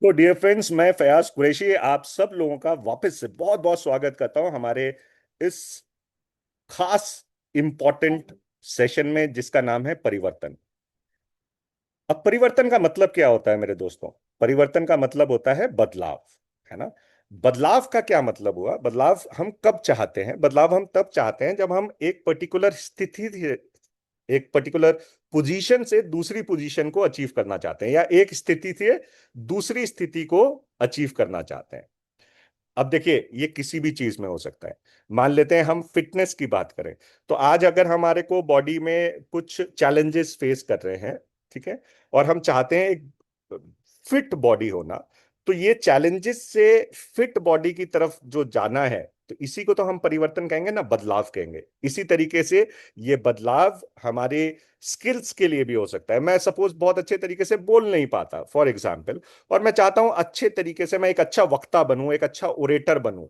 तो dear friends, मैं फयाज कुरैशी आप सब लोगों का वापस से बहुत बहुत स्वागत करता हूं हमारे इस खास इंपॉर्टेंट सेशन में जिसका नाम है परिवर्तन। अब परिवर्तन का मतलब क्या होता है मेरे दोस्तों? परिवर्तन का मतलब होता है बदलाव, है ना? बदलाव का क्या मतलब हुआ? बदलाव हम कब चाहते हैं? बदलाव हम तब चाहते हैं जब हम एक पर्टिकुलर स्थिति, एक पर्टिकुलर पोजीशन से दूसरी पोजीशन को अचीव करना चाहते हैं, या एक स्थिति से दूसरी स्थिति को अचीव करना चाहते हैं। अब देखिए, ये किसी भी चीज में हो सकता है। मान लेते हैं हम फिटनेस की बात करें, तो आज अगर हमारे को बॉडी में कुछ चैलेंजेस फेस कर रहे हैं, ठीक है, और हम चाहते हैं एक फिट बॉडी होना, तो ये चैलेंजेस से फिट बॉडी की तरफ जो जाना है, तो इसी को तो हम परिवर्तन कहेंगे ना, बदलाव कहेंगे। इसी तरीके से ये बदलाव हमारे स्किल्स के लिए भी हो सकता है। मैं सपोज बहुत अच्छे तरीके से बोल नहीं पाता, फॉर एग्जाम्पल, और मैं चाहता हूं अच्छे तरीके से मैं एक अच्छा वक्ता बनूं, एक अच्छा ओरेटर बनूं।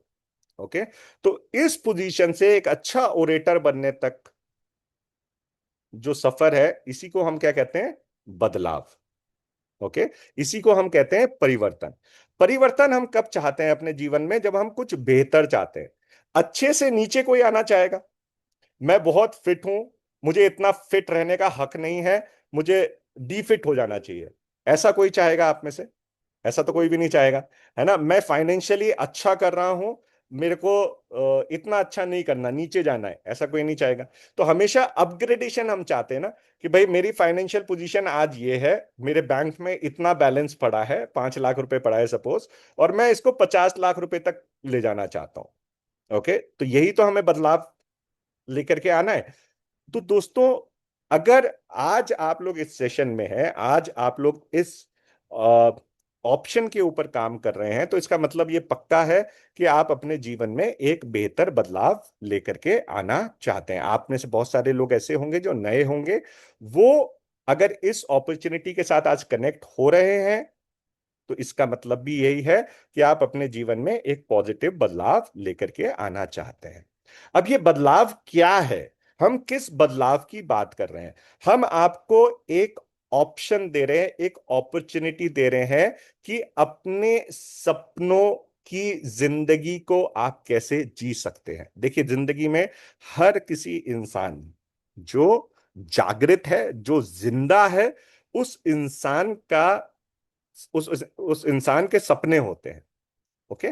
ओके, तो इस पोजीशन से एक अच्छा ओरेटर बनने तक जो सफर है, इसी को हम क्या कहते हैं? बदलाव। ओके, इसी को हम कहते हैं परिवर्तन। परिवर्तन हम कब चाहते हैं अपने जीवन में? जब हम कुछ बेहतर चाहते हैं। अच्छे से नीचे कोई आना चाहेगा? मैं बहुत फिट हूं, मुझे इतना फिट रहने का हक नहीं है, मुझे डीफिट हो जाना चाहिए, ऐसा कोई चाहेगा आप में से? ऐसा तो कोई भी नहीं चाहेगा, है ना? मैं फाइनेंशियली अच्छा कर रहा हूं, मेरे को इतना अच्छा नहीं करना, नीचे जाना है, ऐसा कोई नहीं चाहेगा। तो हमेशा अपग्रेडेशन हम चाहते हैं ना, कि भाई मेरी फाइनेंशियल पोजीशन आज ये है, मेरे बैंक में इतना बैलेंस पड़ा है, 5 लाख रुपए पड़ा है सपोज, और मैं इसको 50 लाख रुपए तक ले जाना चाहता हूं। ओके, तो यही तो हमें बदलाव लेकर के आना है। तो दोस्तों, अगर आज आप लोग इस सेशन में हैं, आज आप लोग इस ऑप्शन के ऊपर काम कर रहे हैं, तो इसका मतलब ये पक्का है कि आप अपने जीवन में एक बेहतर बदलाव लेकर के आना चाहते हैं। आप में से बहुत सारे लोग ऐसे होंगे जो नए होंगे, वो अगर इस अपॉर्चुनिटी के साथ आज कनेक्ट हो रहे हैं, तो इसका मतलब भी यही है कि आप अपने जीवन में एक पॉजिटिव बदलाव लेकर के आना चाहते हैं। अब ये बदलाव क्या है? हम किस बदलाव की बात कर रहे हैं? हम आपको एक ऑप्शन दे रहे हैं, एक अपॉर्चुनिटी दे रहे हैं कि अपने सपनों की जिंदगी को आप कैसे जी सकते हैं। देखिए, जिंदगी में हर किसी इंसान जो जागृत है, जो जिंदा है, उस इंसान का उस इंसान के सपने होते हैं। ओके,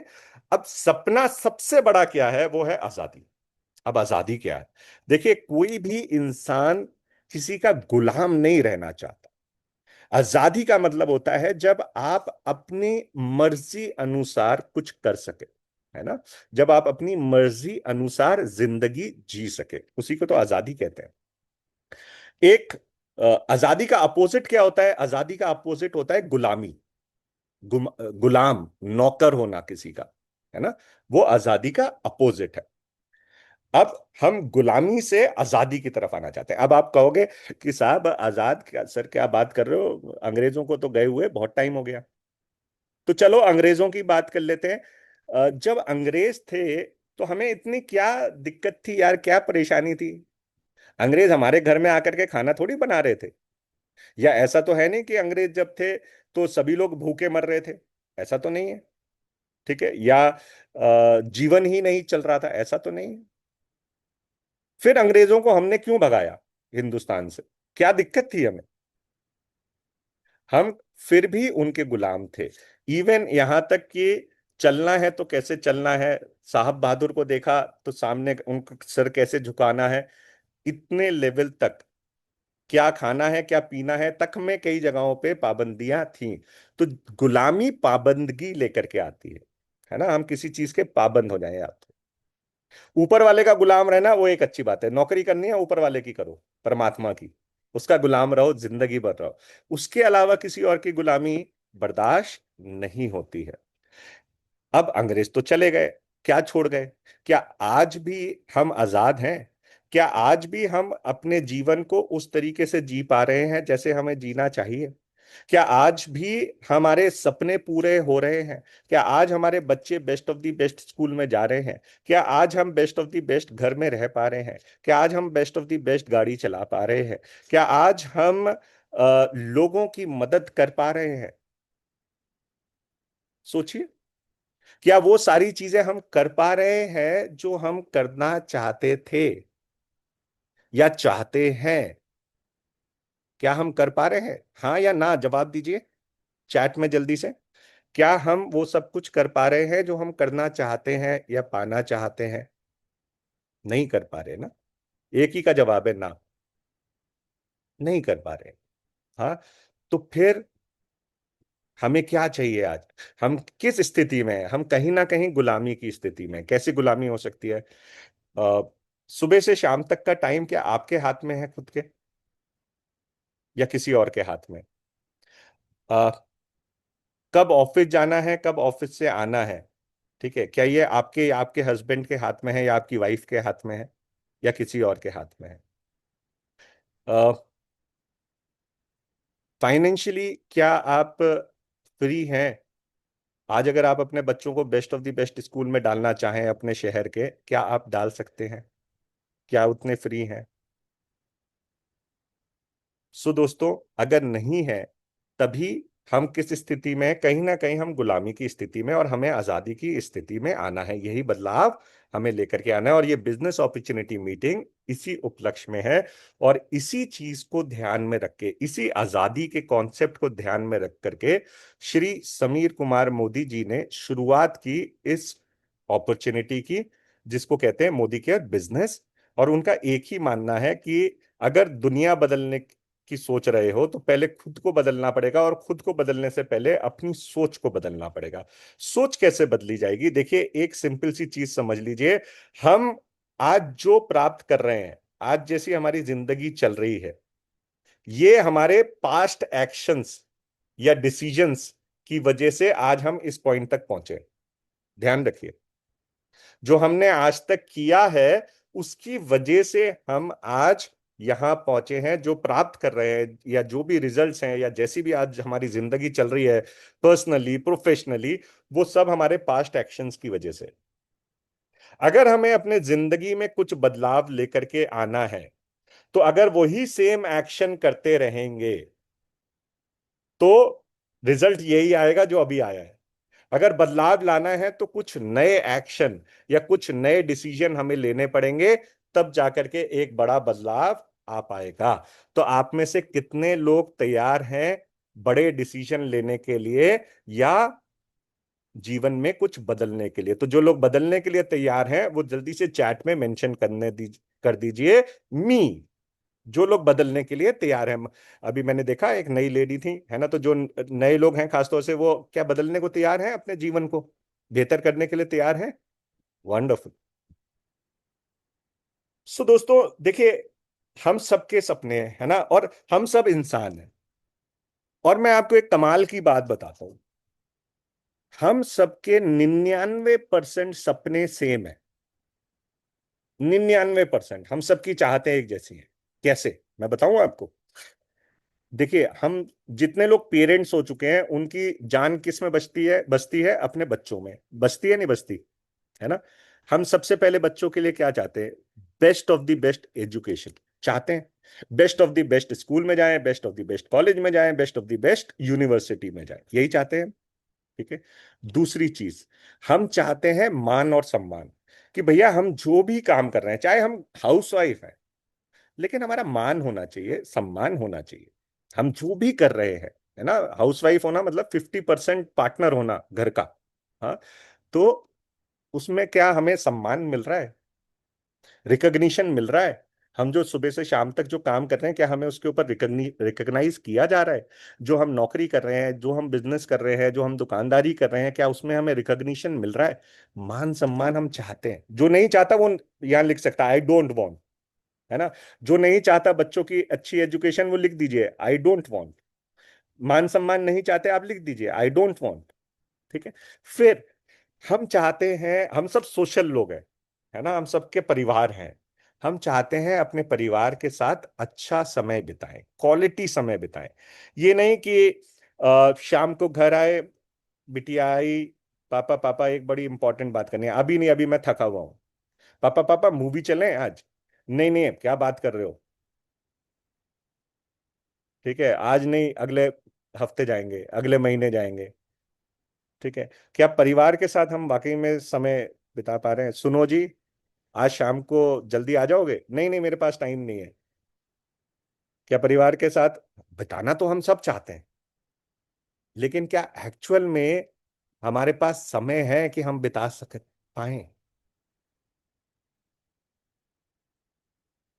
अब सपना सबसे बड़ा क्या है? वो है आजादी। अब आजादी क्या है? देखिए, कोई भी इंसान किसी का गुलाम नहीं रहना चाहता। आजादी का मतलब होता है जब आप अपनी मर्जी अनुसार कुछ कर सके, है ना? जब आप अपनी मर्जी अनुसार जिंदगी जी सके, उसी को तो आजादी कहते हैं। एक आजादी का अपोजिट क्या होता है? आजादी का अपोजिट होता है गुलामी। गुलाम, नौकर होना किसी का, है ना? वो आजादी का अपोजिट है। अब हम गुलामी से आजादी की तरफ आना चाहते हैं। अब आप कहोगे कि साहब, आजाद क्या सर, क्या बात कर रहे हो? अंग्रेजों को तो गए हुए बहुत टाइम हो गया। तो चलो अंग्रेजों की बात कर लेते हैं। जब अंग्रेज थे, तो हमें इतनी क्या दिक्कत थी यार, क्या परेशानी थी? अंग्रेज हमारे घर में आकर के खाना थोड़ी बना रहे थे। या ऐसा तो है नहीं कि अंग्रेज जब थे तो सभी लोग भूखे मर रहे थे, ऐसा तो नहीं है। ठीक है, या जीवन ही नहीं चल रहा था, ऐसा तो नहीं है। फिर अंग्रेजों को हमने क्यों भगाया हिंदुस्तान से? क्या दिक्कत थी हमें? हम फिर भी उनके गुलाम थे। इवन यहां तक कि चलना है तो कैसे चलना है, साहब बहादुर को देखा तो सामने उनका सर कैसे झुकाना है, इतने लेवल तक। क्या खाना है, क्या पीना है तक में कई जगहों पे पाबंदियां थीं। तो गुलामी पाबंदगी लेकर के आती है ना? हम किसी चीज के पाबंद हो जाए आप। ऊपर वाले का गुलाम रहना वो एक अच्छी बात है, नौकरी करनी है ऊपर वाले की करो, परमात्मा की, उसका गुलाम रहो, जिंदगी भर रहो। उसके अलावा किसी और की गुलामी बर्दाश्त नहीं होती है। अब अंग्रेज तो चले गए, क्या छोड़ गए? क्या आज भी हम आजाद हैं? क्या आज भी हम अपने जीवन को उस तरीके से जी पा रहे हैं जैसे हमें जीना चाहिए? क्या आज भी हमारे सपने पूरे हो रहे हैं? क्या आज हमारे बच्चे best of the best school में जा रहे हैं? क्या आज हम बेस्ट ऑफ द बेस्ट घर में रह पा रहे हैं? क्या आज हम बेस्ट ऑफ द बेस्ट गाड़ी चला पा रहे हैं? क्या आज हम लोगों की मदद कर पा रहे हैं? सोचिए, क्या वो सारी चीजें हम कर पा रहे हैं जो हम करना चाहते थे या चाहते हैं? क्या हम कर पा रहे हैं? हाँ या ना जवाब दीजिए चैट में जल्दी से। क्या हम वो सब कुछ कर पा रहे हैं जो हम करना चाहते हैं या पाना चाहते हैं? नहीं कर पा रहे ना। एक ही का जवाब है ना, नहीं कर पा रहे। हाँ, तो फिर हमें क्या चाहिए आज? हम किस स्थिति में हैं? हम कहीं ना कहीं गुलामी की स्थिति में हैं। कैसी गुलामी हो सकती है? अ, सुबह से शाम तक का टाइम क्या आपके हाथ में है खुद के, या किसी और के हाथ में? अ, कब ऑफिस जाना है, कब ऑफिस से आना है, ठीक है, क्या ये आपके आपके हस्बैंड के हाथ में है या आपकी वाइफ के हाथ में है या किसी और के हाथ में है? फाइनेंशियली क्या आप फ्री हैं? आज अगर आप अपने बच्चों को best of the best school में डालना चाहें अपने शहर के, क्या आप डाल सकते हैं? क्या उतने फ्री हैं? सो दोस्तों, अगर नहीं है, तभी हम किस स्थिति में हैं? कहीं ना कहीं हम गुलामी की स्थिति में, और हमें आजादी की स्थिति में आना है। यही बदलाव हमें लेकर के आना है, और ये बिजनेस अपॉर्चुनिटी मीटिंग इसी उपलक्ष्य में है। और इसी चीज को ध्यान में रख के, इसी आजादी के कॉन्सेप्ट को ध्यान में रख करके श्री समीर कुमार मोदी जी ने शुरुआत की इस अपॉर्चुनिटी की, जिसको कहते हैं मोदी केयर बिजनेस। और उनका एक ही मानना है कि अगर दुनिया बदलने की सोच रहे हो तो पहले खुद को बदलना पड़ेगा, और खुद को बदलने से पहले अपनी सोच को बदलना पड़ेगा। सोच कैसे बदली जाएगी? देखिए, एक सिंपल सी चीज समझ लीजिए। हम आज जो प्राप्त कर रहे हैं, आज जैसी हमारी जिंदगी चल रही है, ये हमारे पास्ट एक्शंस या डिसीजंस की वजह से आज हम इस पॉइंट तक पहुंचे। ध्यान रखिए, जो हमने आज तक किया है उसकी वजह से हम आज यहां पहुंचे हैं। जो प्राप्त कर रहे हैं या जो भी रिजल्ट्स हैं या जैसी भी आज हमारी जिंदगी चल रही है, पर्सनली प्रोफेशनली, वो सब हमारे पास्ट एक्शंस की वजह से। अगर हमें अपने जिंदगी में कुछ बदलाव लेकर के आना है, तो अगर वही सेम एक्शन करते रहेंगे तो रिजल्ट यही आएगा जो अभी आया है। अगर बदलाव लाना है तो कुछ नए एक्शन या कुछ नए डिसीजन हमें लेने पड़ेंगे, तब जाकर के एक बड़ा बदलाव आ पाएगा। तो आप में से कितने लोग तैयार हैं बड़े डिसीजन लेने के लिए या जीवन में कुछ बदलने के लिए? तो जो लोग बदलने के लिए तैयार हैं वो जल्दी से चैट में मेंशन कर दीजिए मी। जो लोग बदलने के लिए तैयार हैं। अभी मैंने देखा एक नई लेडी थी, है ना, तो जो नए लोग हैं खासतौर से, वो क्या बदलने को तैयार हैं? अपने जीवन को बेहतर करने के लिए तैयार हैं? वंडरफुल। सो दोस्तों देखिए, हम सबके सपने हैं, है ना, और हम सब इंसान हैं। और मैं आपको एक कमाल की बात बताता हूं, हम सबके 99% सपने सेम है। 99% हम सबकी चाहते एक जैसी है। कैसे, मैं बताऊं आपको। देखिए, हम जितने लोग पेरेंट्स हो चुके हैं उनकी जान किस में बचती है? बचती है अपने बच्चों में। बचती है नहीं बचती? है ना। हम सबसे पहले बच्चों के लिए क्या चाहते हैं? Best of the best education चाहते हैं। Best of the best school में जाएं, best of the best college में जाएं, best of the best university में जाएं, यही चाहते हैं। ठीक है। दूसरी चीज, हम चाहते हैं मान और सम्मान। कि भैया हम जो भी काम कर रहे हैं, चाहे हम हाउस वाइफ हैं, लेकिन हमारा मान होना चाहिए, सम्मान होना चाहिए। हम जो भी कर रहे हैं, है ना, हाउसवाइफ होना मतलब 50% पार्टनर होना घर का। हाँ, तो उसमें क्या हमें सम्मान मिल रहा है? रिकग्निशन मिल रहा है? हम जो सुबह से शाम तक जो काम कर रहे हैं, क्या हमें उसके ऊपर रिकग्नाइज किया जा रहा है? जो हम नौकरी कर रहे हैं, जो हम बिजनेस कर रहे हैं, जो हम दुकानदारी कर रहे हैं, क्या उसमें हमें रिकग्निशन मिल रहा है? मान सम्मान हम चाहते हैं। जो नहीं चाहता वो यहां लिख सकता है आई डोंट वांट। है ना। जो नहीं चाहता बच्चों की अच्छी एजुकेशन, वो लिख दीजिए आई डोंट वांट। मान सम्मान नहीं चाहते, आप लिख दीजिए आई डोंट वांट। ठीक है। फिर हम चाहते हैं, हम सब सोशल लोग हैं, है ना, हम सबके परिवार हैं। हम चाहते हैं अपने परिवार के साथ अच्छा समय बिताएं, क्वालिटी समय बिताएं। ये नहीं कि शाम को घर आए, बिटिया आई, पापा पापा एक बड़ी इंपॉर्टेंट बात करनी है, अभी नहीं, अभी मैं थका हुआ हूं। पापा पापा मूवी चलें आज? नहीं नहीं, क्या बात कर रहे हो? ठीक है, आज नहीं, अगले हफ्ते जाएंगे, अगले महीने जाएंगे। ठीक है, क्या परिवार के साथ हम वाकई में समय बिता पा रहे हैं? सुनो जी, आज शाम को जल्दी आ जाओगे? नहीं नहीं, मेरे पास टाइम नहीं है। क्या परिवार के साथ बिताना तो हम सब चाहते हैं, लेकिन क्या एक्चुअल में हमारे पास समय है कि हम बिता सक पाए?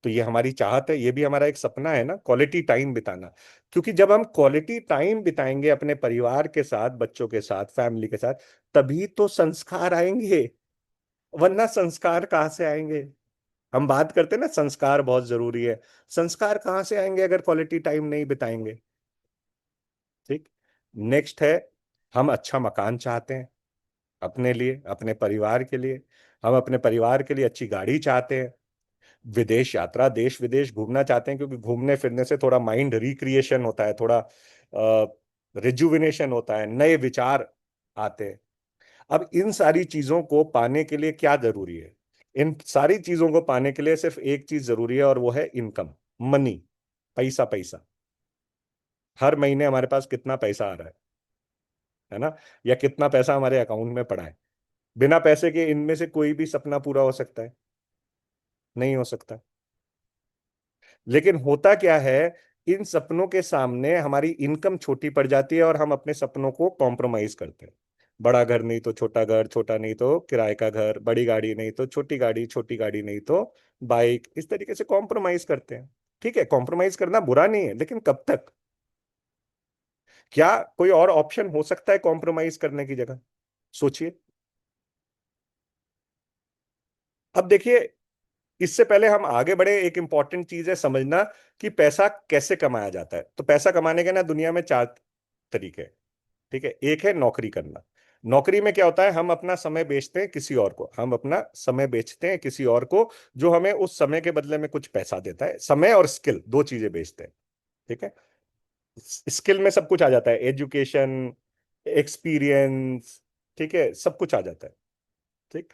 तो ये हमारी चाहत है, ये भी हमारा एक सपना है ना, क्वालिटी टाइम बिताना। क्योंकि जब हम क्वालिटी टाइम बिताएंगे अपने परिवार के साथ, बच्चों के साथ, फैमिली के साथ, तभी तो संस्कार आएंगे। वरना संस्कार कहाँ से आएंगे? हम बात करते हैं ना, संस्कार बहुत जरूरी है। संस्कार कहाँ से आएंगे अगर क्वालिटी टाइम नहीं बिताएंगे? ठीक। नेक्स्ट है, हम अच्छा मकान चाहते हैं अपने लिए, अपने परिवार के लिए। हम अपने परिवार के लिए अच्छी गाड़ी चाहते हैं। विदेश यात्रा, देश विदेश घूमना चाहते हैं, क्योंकि घूमने फिरने से थोड़ा माइंड रिक्रिएशन होता है, थोड़ा रिजुविनेशन होता है, नए विचार आते हैं। अब इन सारी चीजों को पाने के लिए क्या जरूरी है? इन सारी चीजों को पाने के लिए सिर्फ एक चीज जरूरी है, और वो है इनकम, मनी, पैसा। पैसा, हर महीने हमारे पास कितना पैसा आ रहा है ना? या कितना पैसा हमारे अकाउंट में पड़ा है? बिना पैसे के इनमें से कोई भी सपना पूरा हो सकता है? नहीं हो सकता। लेकिन होता क्या है, इन सपनों के सामने हमारी इनकम छोटी पड़ जाती है और हम अपने सपनों को कॉम्प्रोमाइज करते हैं। बड़ा घर नहीं तो छोटा घर, छोटा नहीं तो किराए का घर, बड़ी गाड़ी नहीं तो छोटी गाड़ी, छोटी गाड़ी नहीं तो बाइक, इस तरीके से कॉम्प्रोमाइज करते हैं। ठीक है, कॉम्प्रोमाइज करना बुरा नहीं है, लेकिन कब तक? क्या कोई और ऑप्शन हो सकता है कॉम्प्रोमाइज करने की जगह? सोचिए। अब देखिए, इससे पहले हम आगे बढ़े, एक इंपॉर्टेंट चीज है समझना कि पैसा कैसे कमाया जाता है। तो पैसा कमाने के ना दुनिया में चार तरीके हैं। ठीक है, एक है नौकरी करना। नौकरी में क्या होता है, हम अपना समय बेचते हैं किसी और को, हम अपना समय बेचते हैं किसी और को, जो हमें उस समय के बदले में कुछ पैसा देता है। समय और स्किल, दो चीजें बेचते हैं। ठीक है, स्किल में सब कुछ आ जाता है, एजुकेशन, एक्सपीरियंस, ठीक है, सब कुछ आ जाता है। ठीक।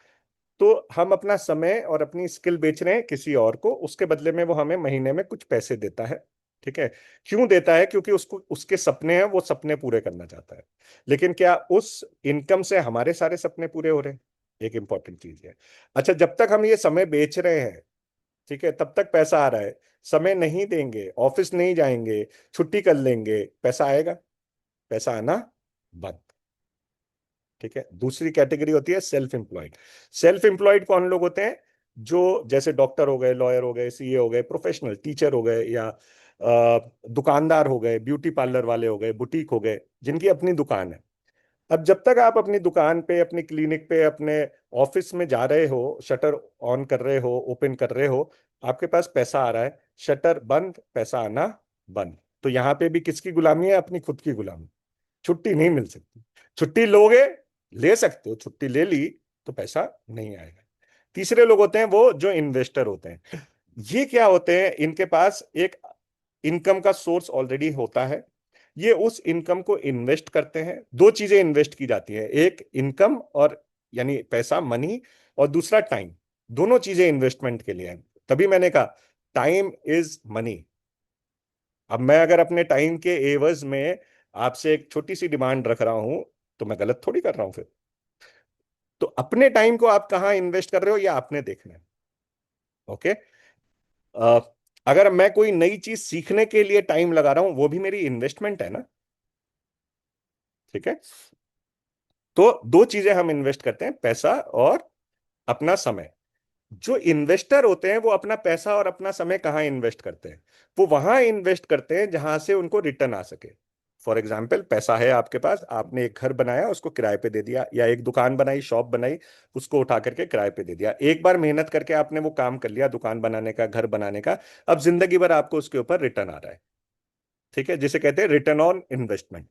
तो हम अपना समय और अपनी स्किल बेच रहे हैं किसी और को, उसके बदले में वो हमें महीने में कुछ पैसे देता है। ठीक है। क्यों देता है? क्योंकि उसको उसके सपने हैं, वो सपने पूरे करना चाहता है। लेकिन क्या उस इनकम से हमारे सारे सपने पूरे हो रहे हैं? एक इंपॉर्टेंट चीज है। अच्छा, जब तक हम ये समय बेच रहे हैं, ठीक है, तब तक पैसा आ रहा है। समय नहीं देंगे, ऑफिस नहीं जाएंगे, छुट्टी कर लेंगे, पैसा आएगा? पैसा आना बंद। ठीक है। दूसरी कैटेगरी होती है सेल्फ एम्प्लॉयड। सेल्फ एम्प्लॉयड कौन लोग होते हैं? जो जैसे डॉक्टर हो गए, लॉयर हो गए, सीए हो गए, प्रोफेशनल टीचर हो गए, या दुकानदार हो गए, ब्यूटी पार्लर वाले हो गए, बुटीक हो गए, जिनकी अपनी दुकान है। अब जब तक आप अपनी दुकान पे, अपनी क्लिनिक पे, अपने ऑफिस में जा रहे हो, शटर ऑन कर रहे हो, ओपन कर रहे हो, आपके पास पैसा आ रहा है। शटर बंद, पैसा आना बंद। तो यहां पे भी किसकी गुलामी है? अपनी खुद की गुलामी। छुट्टी नहीं मिल सकती। छुट्टी लोगे, ले सकते हो, छुट्टी ले ली तो पैसा नहीं आएगा। तीसरे लोग होते हैं वो जो इन्वेस्टर होते हैं। ये क्या होते हैं? इनके पास एक इनकम का सोर्स ऑलरेडी होता है। ये उस इनकम को इन्वेस्ट करते हैं। दो चीजें इन्वेस्ट की जाती है, एक इनकम, और यानी पैसा, मनी, और दूसरा टाइम। दोनों चीजें इन्वेस्टमेंट के लिए हैं। तभी मैंने कहा टाइम इज मनी। अब मैं अगर अपने टाइम के एवज में आपसे एक छोटी सी डिमांड रख रहा हूं, तो मैं गलत थोड़ी कर रहा हूं फिर? तो अपने टाइम को आप कहाँ इन्वेस्ट कर रहे हो, ये आपने देखना है। ओके। अगर मैं कोई नई चीज सीखने के लिए टाइम लगा रहा हूं, वो भी मेरी इन्वेस्टमेंट है ना? ठीक है। तो दो चीजें हम इन्वेस्ट करते हैं, पैसा और अपना समय। जो इन्वेस्टर होते हैं वो अपना पैसा और अपना समय कहाँ इन्वेस्ट करते हैं? वो वहां इन्वेस्ट करते हैं जहां से उनको रिटर्न आ सके। फॉर एग्जाम्पल, पैसा है आपके पास, आपने एक घर बनाया, उसको किराए पे दे दिया, या एक दुकान बनाई, शॉप बनाई, उसको उठा करके किराए पे दे दिया। एक बार मेहनत करके आपने वो काम कर लिया, दुकान बनाने का, घर बनाने का। अब जिंदगी भर आपको उसके ऊपर रिटर्न आ रहा है। ठीक है, जिसे कहते हैं रिटर्न ऑन इन्वेस्टमेंट।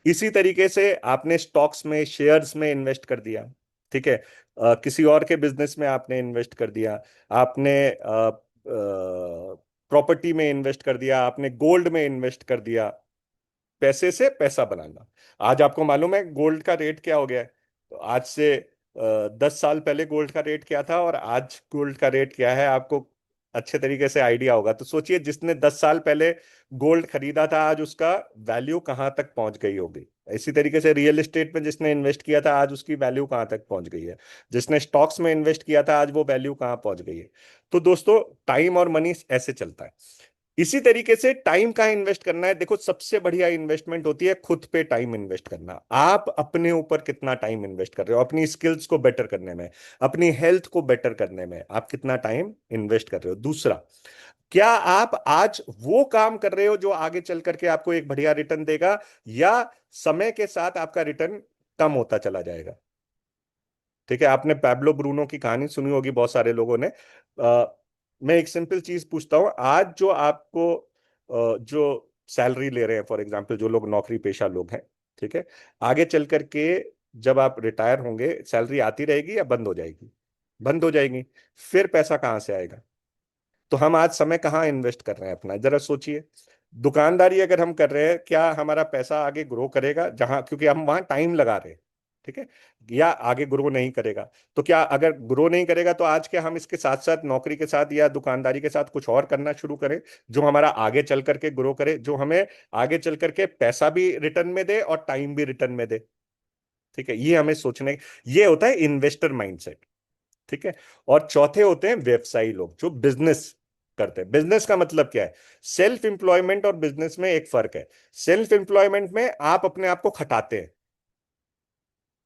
इसी तरीके से आपने स्टॉक्स में, शेयर्स में इन्वेस्ट कर दिया। ठीक है। किसी और के बिजनेस में आपने इन्वेस्ट कर दिया। आपने प्रॉपर्टी में इन्वेस्ट कर दिया, आपने गोल्ड में इन्वेस्ट कर दिया। पैसे से पैसा बनाना। आज आपको मालूम है गोल्ड का रेट क्या हो गया है? तो आज से 10 साल पहले गोल्ड का रेट क्या था, और आज गोल्ड का रेट क्या है, आपको अच्छे तरीके से आइडिया होगा। तो सोचिए, जिसने 10 साल पहले गोल्ड खरीदा था, आज उसका वैल्यू कहाँ तक पहुंच गई होगी? इसी तरीके से रियल एस्टेट में जिसने इन्वेस्ट किया था आज उसकी वैल्यू कहाँ तक पहुंच गई है, जिसने स्टॉक्स में इन्वेस्ट किया था आज वो वैल्यू कहाँ पहुंच गई है। तो दोस्तों, टाइम और मनी ऐसे चलता है। इसी तरीके से टाइम कहाँ इन्वेस्ट करना है, देखो सबसे बढ़िया इन्वेस्टमेंट होती है खुद पे टाइम इन्वेस्ट करना। आप अपने ऊपर कितना टाइम इन्वेस्ट कर रहे हो, अपनी स्किल्स को बेटर करने में, अपनी हेल्थ को बेटर करने में आप कितना टाइम इन्वेस्ट कर रहे हो। दूसरा, क्या आप आज वो काम कर रहे हो जो आगे चल करके आपको एक बढ़िया रिटर्न देगा, या समय के साथ आपका रिटर्न कम होता चला जाएगा। ठीक है, आपने पैब्लो ब्रूनो की कहानी सुनी होगी बहुत सारे लोगों ने। मैं एक सिंपल चीज पूछता हूं, आज जो आपको जो सैलरी ले रहे हैं, फॉर एग्जांपल जो लोग नौकरी पेशा लोग हैं, ठीक है, आगे चल करके जब आप रिटायर होंगे सैलरी आती रहेगी या बंद हो जाएगी? बंद हो जाएगी। फिर पैसा कहाँ से आएगा? तो हम आज समय कहाँ इन्वेस्ट कर रहे हैं अपना, जरा सोचिए। दुकानदारी अगर हम कर रहे हैं, क्या हमारा पैसा आगे ग्रो करेगा जहां, क्योंकि हम वहां टाइम लगा रहे हैं, ठीक है, या आगे ग्रो नहीं करेगा? तो क्या अगर ग्रो नहीं करेगा तो आज क्या हम इसके साथ साथ नौकरी के साथ या दुकानदारी के साथ कुछ और करना शुरू करें जो हमारा आगे चल करके ग्रो करे, जो हमें आगे चल करके पैसा भी रिटर्न में दे और टाइम भी रिटर्न में दे? ठीक है, ये हमें सोचने, ये होता है इन्वेस्टर माइंडसेट। ठीक है। और चौथे होते हैं व्यवसायी लोग जो बिजनेस करते हैं। बिजनेस का मतलब क्या है? सेल्फ एम्प्लॉयमेंट और बिजनेस में एक फर्क है। सेल्फ एम्प्लॉयमेंट में आप अपने आप को खटाते हैं,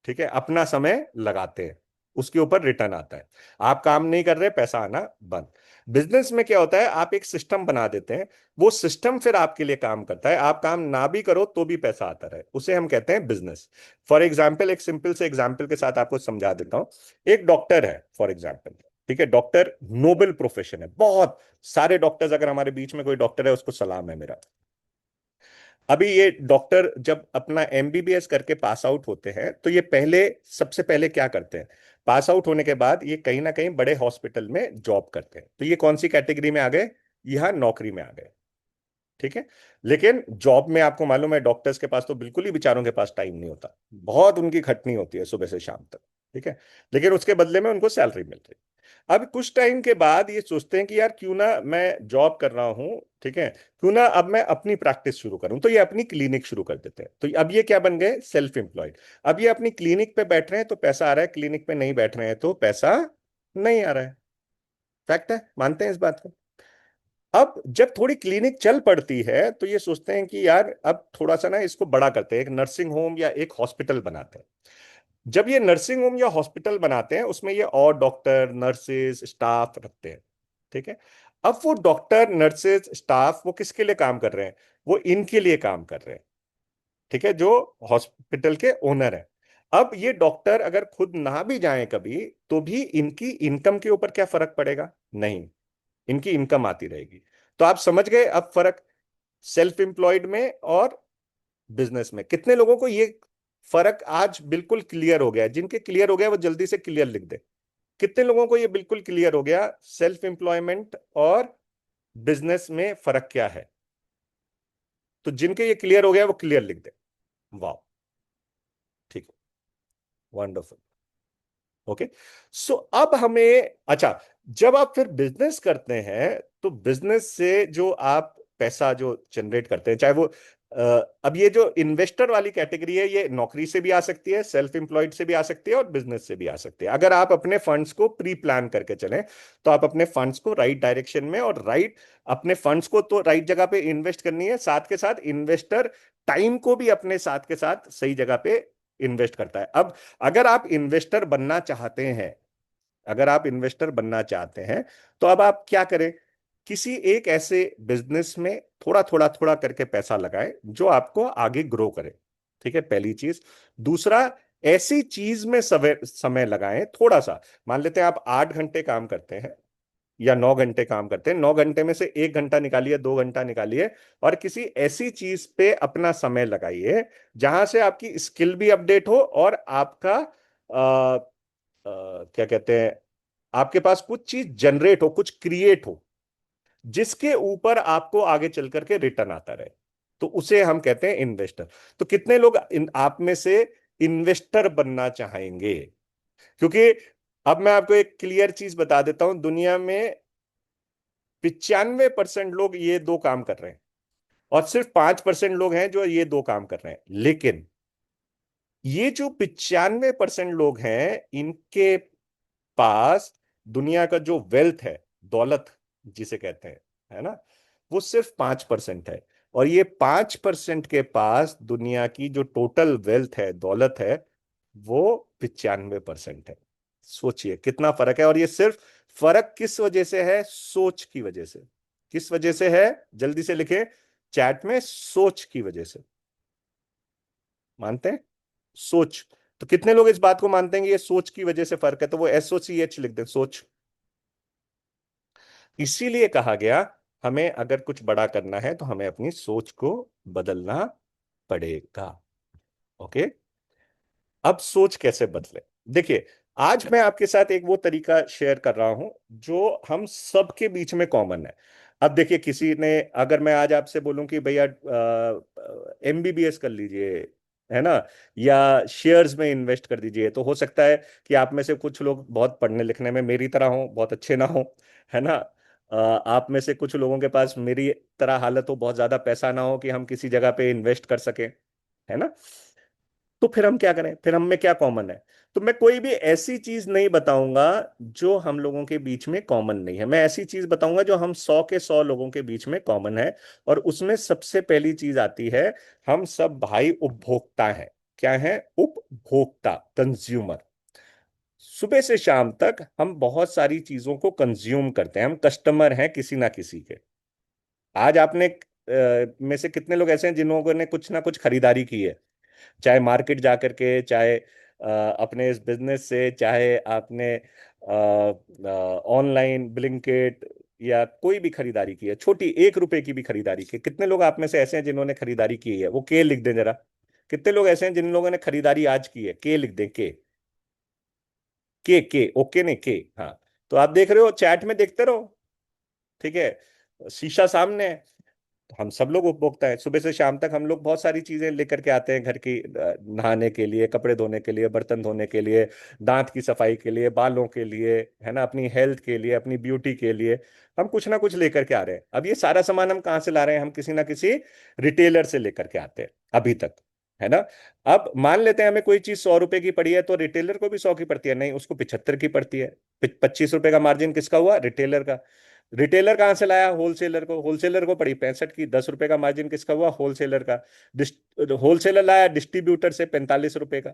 ठीक है, अपना समय लगाते हैं, उसके ऊपर रिटर्न आता है। आप काम नहीं कर रहे, पैसा आना बंद। बिजनेस में क्या होता है, आप एक सिस्टम बना देते हैं, वो सिस्टम फिर आपके लिए काम करता है, आप काम ना भी करो तो भी पैसा आता रहे, उसे हम कहते हैं बिजनेस। फॉर एग्जाम्पल, एक सिंपल से एग्जाम्पल के साथ आपको समझा देता हूं। एक डॉक्टर है फॉर एग्जाम्पल, ठीक है, डॉक्टर नोबल प्रोफेशन है, बहुत सारे डॉक्टर्स, अगर हमारे बीच में कोई डॉक्टर है उसको सलाम है मेरा। अभी ये डॉक्टर जब अपना एमबीबीएस करके पास आउट होते हैं तो ये पहले, सबसे पहले क्या करते हैं, पास आउट होने के बाद ये कहीं ना कहीं बड़े हॉस्पिटल में जॉब करते हैं। तो ये कौन सी कैटेगरी में आ गए? यहाँ नौकरी में आ गए। ठीक है। लेकिन जॉब में आपको मालूम है डॉक्टर्स के पास तो बिल्कुल ही बेचारों के पास टाइम नहीं होता, बहुत उनकी खटनी होती है सुबह से शाम तक। ठीक है। लेकिन उसके बदले में उनको सैलरी मिल रही। अब कुछ टाइम के बाद ये सोचते हैं कि यार क्यों ना मैं जॉब कर रहा हूं, ठीक है, क्यों ना अब मैं अपनी प्रैक्टिस शुरू करूं। तो ये अपनी क्लिनिक शुरू कर देते हैं। तो अब ये क्या बन गए? Self employed. अब ये अपनी क्लिनिक पे बैठ रहे हैं तो पैसा आ रहा है, क्लिनिक पे नहीं बैठ रहे हैं तो पैसा नहीं आ रहा है। फैक्ट है, मानते हैं इस बात को। अब जब थोड़ी क्लिनिक चल पड़ती है तो ये सोचते हैं कि यार अब थोड़ा सा ना इसको बड़ा करते हैं, एक नर्सिंग होम या एक हॉस्पिटल बनाते हैं। जब ये नर्सिंग होम या हॉस्पिटल बनाते हैं उसमें ये और डॉक्टर नर्सेज स्टाफ रखते हैं। ठीक है। अब वो डॉक्टर नर्सेज स्टाफ वो किसके लिए काम कर रहे हैं? वो इनके लिए काम कर रहे हैं, ठीक है, जो हॉस्पिटल के ओनर है। अब ये डॉक्टर अगर खुद ना भी जाएं कभी, तो भी इनकी इनकम के ऊपर क्या फर्क पड़ेगा? नहीं, इनकी इनकम आती रहेगी। तो आप समझ गए अब फर्क सेल्फ एम्प्लॉयड में और बिजनेस में। कितने लोगों को ये फर्क आज बिल्कुल क्लियर हो गया है? जिनके क्लियर हो गया वो जल्दी से क्लियर लिख दे। कितने लोगों को ये बिल्कुल क्लियर हो गया सेल्फ एम्प्लॉयमेंट और बिजनेस में फर्क क्या है? तो जिनके ये क्लियर हो गया वो क्लियर लिख दे। वाह, ठीक है, वंडरफुल। ओके। सो अब हमें, अच्छा, जब आप फिर बिजनेस करते हैं तो बिजनेस से जो आप पैसा जो जनरेट करते हैं, चाहे वो अब ये जो इन्वेस्टर वाली कैटेगरी है ये नौकरी से भी आ सकती है, सेल्फ एम्प्लॉयड से भी आ सकती है और बिजनेस से भी आ सकती है। अगर आप अपने फंड्स को प्री प्लान करके चलें तो आप अपने फंड्स को राइट डायरेक्शन में और राइट, अपने फंड्स को तो राइट जगह पे इन्वेस्ट करनी है, साथ के साथ इन्वेस्टर टाइम को भी अपने साथ के साथ सही जगह पे इन्वेस्ट करता है। अब अगर आप इन्वेस्टर बनना चाहते हैं, अगर आप इन्वेस्टर बनना चाहते हैं तो अब आप क्या करें? किसी एक ऐसे बिजनेस में थोड़ा थोड़ा थोड़ा करके पैसा लगाएं जो आपको आगे ग्रो करे। ठीक है, पहली चीज। दूसरा, ऐसी चीज में समय समय लगाएं थोड़ा सा। मान लेते हैं आप 8 घंटे काम करते हैं या 9 घंटे काम करते हैं, 9 घंटे में से 1 घंटा निकालिए, 2 घंटा निकालिए और किसी ऐसी चीज पे अपना समय लगाइए जहां से आपकी स्किल भी अपडेट हो और आपका क्या कहते हैं, आपके पास कुछ चीज जनरेट हो, कुछ क्रिएट हो जिसके ऊपर आपको आगे चल करके रिटर्न आता रहे। तो उसे हम कहते हैं इन्वेस्टर। तो कितने लोग आप में से इन्वेस्टर बनना चाहेंगे? क्योंकि अब मैं आपको एक क्लियर चीज बता देता हूं, दुनिया में 95% लोग ये दो काम कर रहे हैं और सिर्फ 5% लोग हैं जो ये दो काम कर रहे हैं। लेकिन ये जो 95% लोग हैं, इनके पास दुनिया का जो वेल्थ है, दौलत जिसे कहते हैं, है ना, वो सिर्फ 5% है। और ये 5% के पास दुनिया की जो टोटल वेल्थ है, दौलत है, वो 95% है। सोचिए कितना फर्क है। और ये सिर्फ फर्क किस वजह से है? सोच की वजह से। किस वजह से है? जल्दी से लिखें चैट में, सोच की वजह से। मानते हैं? सोच। तो कितने लोग इस बात को मानते हैं कि ये सोच की वजह से फर्क है? तो वो SOCH लिख दें, सोच। इसीलिए कहा गया, हमें अगर कुछ बड़ा करना है तो हमें अपनी सोच को बदलना पड़ेगा। ओके। अब सोच कैसे बदले? देखिए, आज मैं आपके साथ एक वो तरीका शेयर कर रहा हूं जो हम सबके बीच में कॉमन है। अब देखिए, किसी ने, अगर मैं आज आपसे बोलूं कि भैया MBBS कर लीजिए, है ना, या शेयर्स में इन्वेस्ट कर दीजिए, तो हो सकता है कि आप में से कुछ लोग बहुत पढ़ने लिखने में मेरी तरह हो, बहुत अच्छे ना हो, है ना। आप में से कुछ लोगों के पास मेरी तरह हालत हो, बहुत ज्यादा पैसा ना हो कि हम किसी जगह पे इन्वेस्ट कर सकें, है ना। तो फिर हम क्या करें? फिर हम में क्या कॉमन है? तो मैं कोई भी ऐसी चीज नहीं बताऊंगा जो हम लोगों के बीच में कॉमन नहीं है। मैं ऐसी चीज बताऊंगा जो हम 100 के 100 लोगों के बीच में कॉमन है। और उसमें सबसे पहली चीज आती है, हम सब भाई उपभोक्ता हैं। क्या है? उपभोक्ता, कंज्यूमर। सुबह से शाम तक हम बहुत सारी चीजों को कंज्यूम करते हैं, हम कस्टमर हैं किसी ना किसी के। आज आपने में से कितने लोग ऐसे हैं जिन लोगों ने कुछ ना कुछ खरीदारी की है? चाहे मार्केट जा करके, चाहे अपने इस बिजनेस से, चाहे आपने ऑनलाइन ब्लिंकेट या कोई भी खरीदारी की है, छोटी 1 रुपए की भी खरीदारी की है। कितने लोग आप में से ऐसे हैं जिन्होंने खरीदारी की है? वो के लिख दें जरा। कितने लोग ऐसे हैं जिन लोगों ने खरीदारी आज की है? के लिख दें, के ओके नहीं, के। हाँ। तो आप देख रहे हो, चैट में देखते रहो, ठीक है, शीशा सामने है। तो हम सब लोग उपभोक्ता है। सुबह से शाम तक हम लोग बहुत सारी चीजें लेकर के आते हैं घर की, नहाने के लिए, कपड़े धोने के लिए, बर्तन धोने के लिए, दांत की सफाई के लिए, बालों के लिए, है ना, अपनी हेल्थ के लिए, अपनी ब्यूटी के लिए। हम कुछ ना कुछ लेकर के आ रहे हैं। अब ये सारा सामान हम कहाँ से ला रहे हैं? हम किसी ना किसी रिटेलर से लेकर के आते हैं अभी तक, है ना। अब मान लेते हैं हमें कोई चीज 100 रुपए की पड़ी है, तो रिटेलर को भी 100 की पड़ती है? नहीं, उसको 75 की पड़ती है। 25 रुपए का मार्जिन किसका हुआ? रिटेलर का। रिटेलर कहां से लाया? होलसेलर को। होलसेलर को पड़ी 65 की। 10 रुपए का मार्जिन किसका हुआ? होलसेलर का। होलसेलर लाया डिस्ट्रीब्यूटर से 45 रुपए का।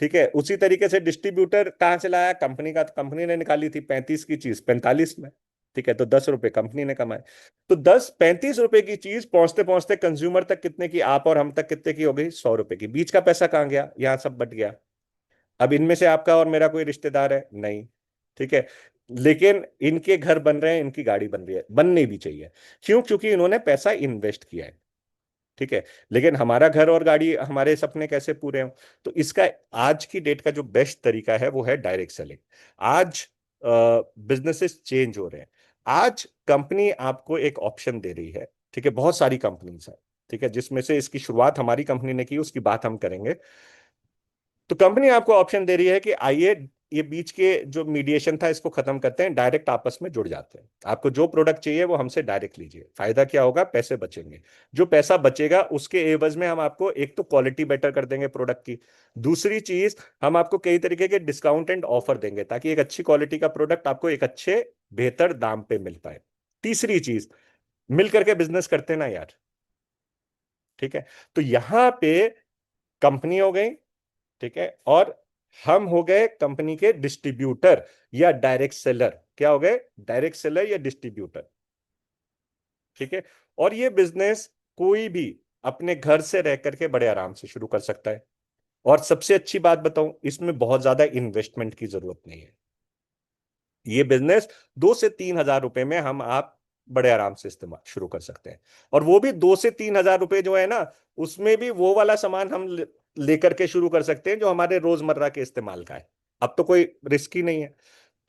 ठीक है, उसी तरीके से डिस्ट्रीब्यूटर कहां से लाया? कंपनी का। तो कंपनी ने निकाली थी 35 की चीज 45 में। ठीक है, तो 10 रुपए कंपनी ने कमाए। तो 35 रुपए की चीज पहुंचते पहुंचते कंज्यूमर तक कितने की? आप और हम तक कितने की हो गई? 100 रुपए की। बीच का पैसा कहाँ गया? यहां सब बट गया। अब इनमें से आपका और मेरा कोई रिश्तेदार है? नहीं। ठीक है, लेकिन इनके घर बन रहे हैं, इनकी गाड़ी बन रही है, बननी भी चाहिए। क्यों? क्योंकि इन्होंने पैसा इन्वेस्ट किया है। ठीक है। लेकिन हमारा घर और गाड़ी, हमारे सपने कैसे पूरे हों? तो इसका आज की डेट का जो बेस्ट तरीका है वो है डायरेक्ट सेलिंग। आज बिजनेसेस चेंज हो रहे हैं। आज कंपनी आपको एक ऑप्शन दे रही है। ठीक है, बहुत सारी कंपनीज है, ठीक है, जिसमें से इसकी शुरुआत हमारी कंपनी ने की, उसकी बात हम करेंगे। तो कंपनी आपको ऑप्शन दे रही है कि आइए, ये बीच के जो मीडिएशन था इसको खत्म करते हैं, डायरेक्ट आपस में जुड़ जाते हैं। आपको जो प्रोडक्ट चाहिए वो हमसे डायरेक्ट लीजिए। फायदा क्या होगा? पैसे बचेंगे। जो पैसा बचेगा उसके एवज में हम आपको एक तो क्वालिटी बेटर कर देंगे प्रोडक्ट की। दूसरी चीज, हम आपको कई तरीके के डिस्काउंट एंड ऑफर देंगे ताकि एक अच्छी क्वालिटी का प्रोडक्ट आपको एक अच्छे बेहतर दाम पे मिल पाए। तीसरी चीज, मिल करके बिजनेस करते ना यार। ठीक है। तो यहां पे कंपनी हो गई, ठीक है, और हम हो गए कंपनी के डिस्ट्रीब्यूटर या डायरेक्ट सेलर। क्या हो गए? डायरेक्ट सेलर या डिस्ट्रीब्यूटर। ठीक है। और ये बिजनेस कोई भी अपने घर से रह करके बड़े आराम से शुरू कर सकता है। और सबसे अच्छी बात बताऊं, इसमें बहुत ज्यादा इन्वेस्टमेंट की जरूरत नहीं है। ये बिजनेस 2 से 3 हजार रुपए में हम आप बड़े आराम से इस्तेमाल शुरू कर सकते हैं। और वो भी 2 से 3 हजार रुपए जो है ना, उसमें भी वो वाला सामान हम लेकर के शुरू कर सकते हैं जो हमारे रोजमर्रा के इस्तेमाल का है। अब तो कोई रिस्क ही नहीं है।